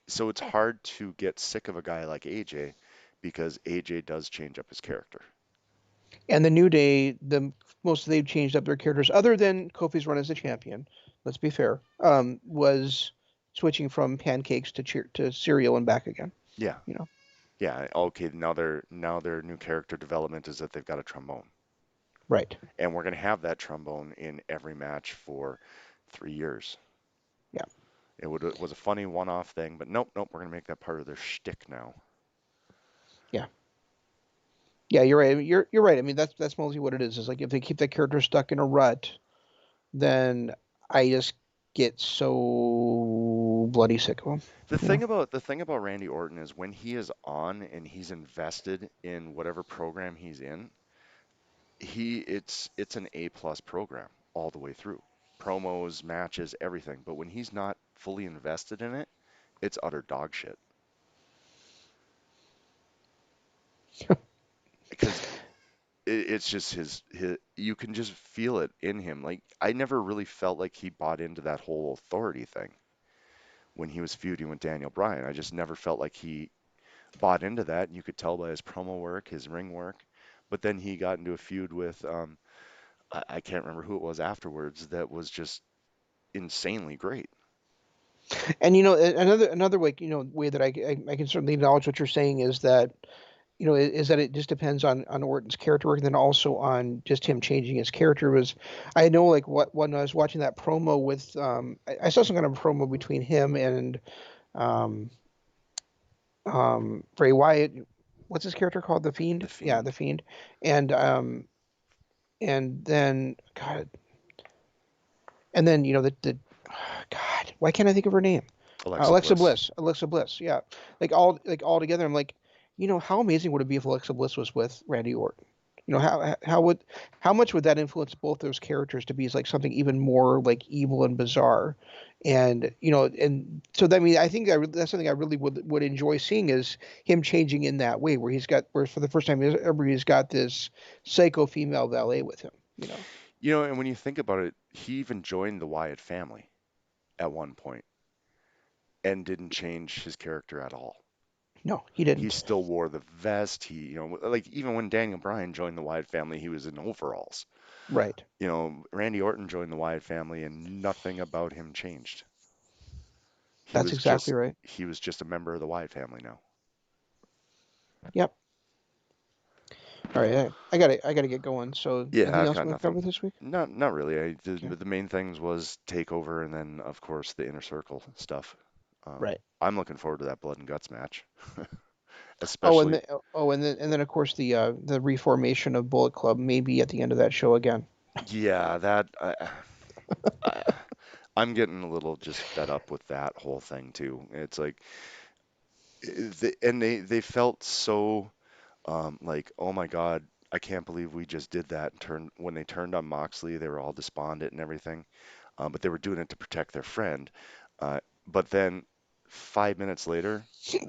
B: so it's hard to get sick of a guy like AJ because AJ does change up his character.
A: And the New Day, most they've changed up their characters, other than Kofi's run as a champion. Let's be fair. Was switching from pancakes to cereal and back again.
B: Yeah,
A: You know.
B: yeah. Okay, now their new character development is that they've got a trombone,
A: Right.
B: and we're gonna have that trombone in every match for 3 years.
A: Yeah.
B: It was a funny one-off thing, but nope, nope. We're gonna make that part of their shtick now.
A: Yeah. Yeah. You're right. You're right. I mean, that's mostly what it is. Is like if they keep that character stuck in a rut, then I just get so bloody sick of them.
B: The thing about Randy Orton is when he is on and he's invested in whatever program he's in, it's an A plus program all the way through. Promos, matches, everything. But when he's not fully invested in it, it's utter dog shit. Because it's just his you can just feel it in him. Like I never really felt like he bought into that whole authority thing when he was feuding with Daniel Bryan. I just never felt like he bought into that, and you could tell by his promo work, his ring work. But then he got into a feud with I can't remember who it was afterwards that was just insanely great.
A: And another way way that I can certainly acknowledge what you're saying is that is that it just depends on Orton's character work, and then also on just him changing his character. Was I know like what when I was watching that promo with I saw some kind of promo between him and um Bray Wyatt. What's his character called? The
B: The
A: Fiend? Yeah, the
B: Fiend,
A: Fiend. And then God, and then the God, why can't I think of her name?
B: Alexa Bliss.
A: Alexa Bliss. Yeah, like all together. I'm like, how amazing would it be if Alexa Bliss was with Randy Orton? How much would that influence both those characters to be like something even more like evil and bizarre, and so that I think that's something I really would enjoy seeing is him changing in that way where for the first time ever he's got this psycho female valet with him.
B: And when you think about it, he even joined the Wyatt family at one point and didn't change his character at all.
A: No, he
B: He
A: didn't.
B: still wore the vest. Like even when Daniel Bryan joined the Wyatt family, he was in overalls.
A: Right.
B: Randy Orton joined the Wyatt family and nothing about him changed. He
A: That's
B: was
A: exactly
B: just
A: right.
B: he was just a member of the Wyatt family now.
A: Yep. All right. I gotta get going. So
B: Yeah,
A: anything
B: I've
A: else
B: got
A: we want to
B: nothing.
A: cover this week?
B: Not really.
A: Okay.
B: The main things was Takeover and then of course the Inner Circle stuff.
A: Right.
B: I'm looking forward to that Blood and Guts match,
A: Oh, and
B: especially.
A: then and then of course the reformation of Bullet Club maybe at the end of that show again.
B: Yeah, I, I'm getting a little just fed up with that whole thing too. It's like, and they felt so like, oh my God, I can't believe we just did that. And when they turned on Moxley, they were all despondent and everything, but they were doing it to protect their friend. But then 5 minutes later,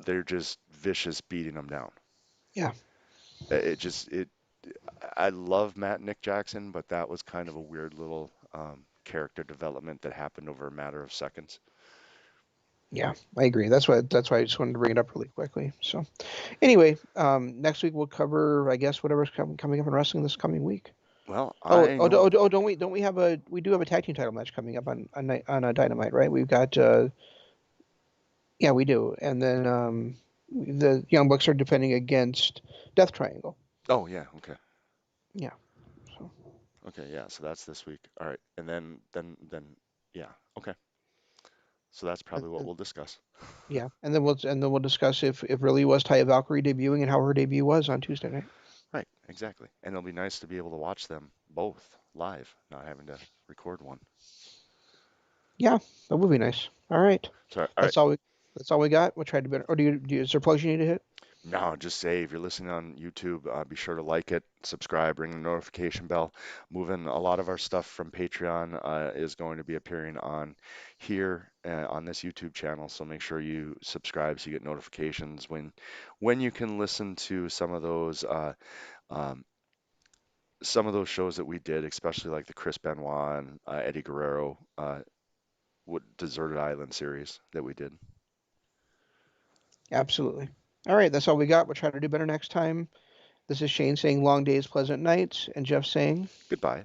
B: they're just vicious beating them down.
A: Yeah.
B: It just it. I love Matt and Nick Jackson, but that was kind of a weird little character development that happened over a matter of seconds.
A: Yeah, I agree. That's why I just wanted to bring it up really quickly. So anyway, next week we'll cover I guess whatever's coming up in wrestling this coming week.
B: Well,
A: Oh,
B: I
A: oh,
B: know.
A: don't we have we do have a tag team title match coming up on a Dynamite, right? We've got yeah, we do. And then the Young Bucks are defending against Death Triangle.
B: Oh yeah, okay.
A: Yeah. So
B: Okay, yeah, so that's this week. All right. And then yeah, okay. So that's
A: and,
B: probably what
A: and-
B: we'll discuss.
A: yeah, and then we'll discuss if really was Taya Valkyrie debuting and how her debut was on Tuesday night.
B: Right, exactly. And it'll be nice to be able to watch them both live, not having to record one.
A: Yeah, that would be nice. All right.
B: So, all right.
A: That's all we that's all we got. We'll try to better. Or is there plugs you need to hit?
B: Now, just say if you're listening on YouTube, be sure to like it, subscribe, ring the notification bell. Moving a lot of our stuff from Patreon is going to be appearing on here on this YouTube channel. So make sure you subscribe so you get notifications when you can listen to um, some of those shows that we did, especially like the Chris Benoit and Eddie Guerrero Deserted Island series that we did.
A: Absolutely. All right, that's all we got. We'll try to do better next time. This is Shane saying long days, pleasant nights, and Jeff saying
B: Goodbye.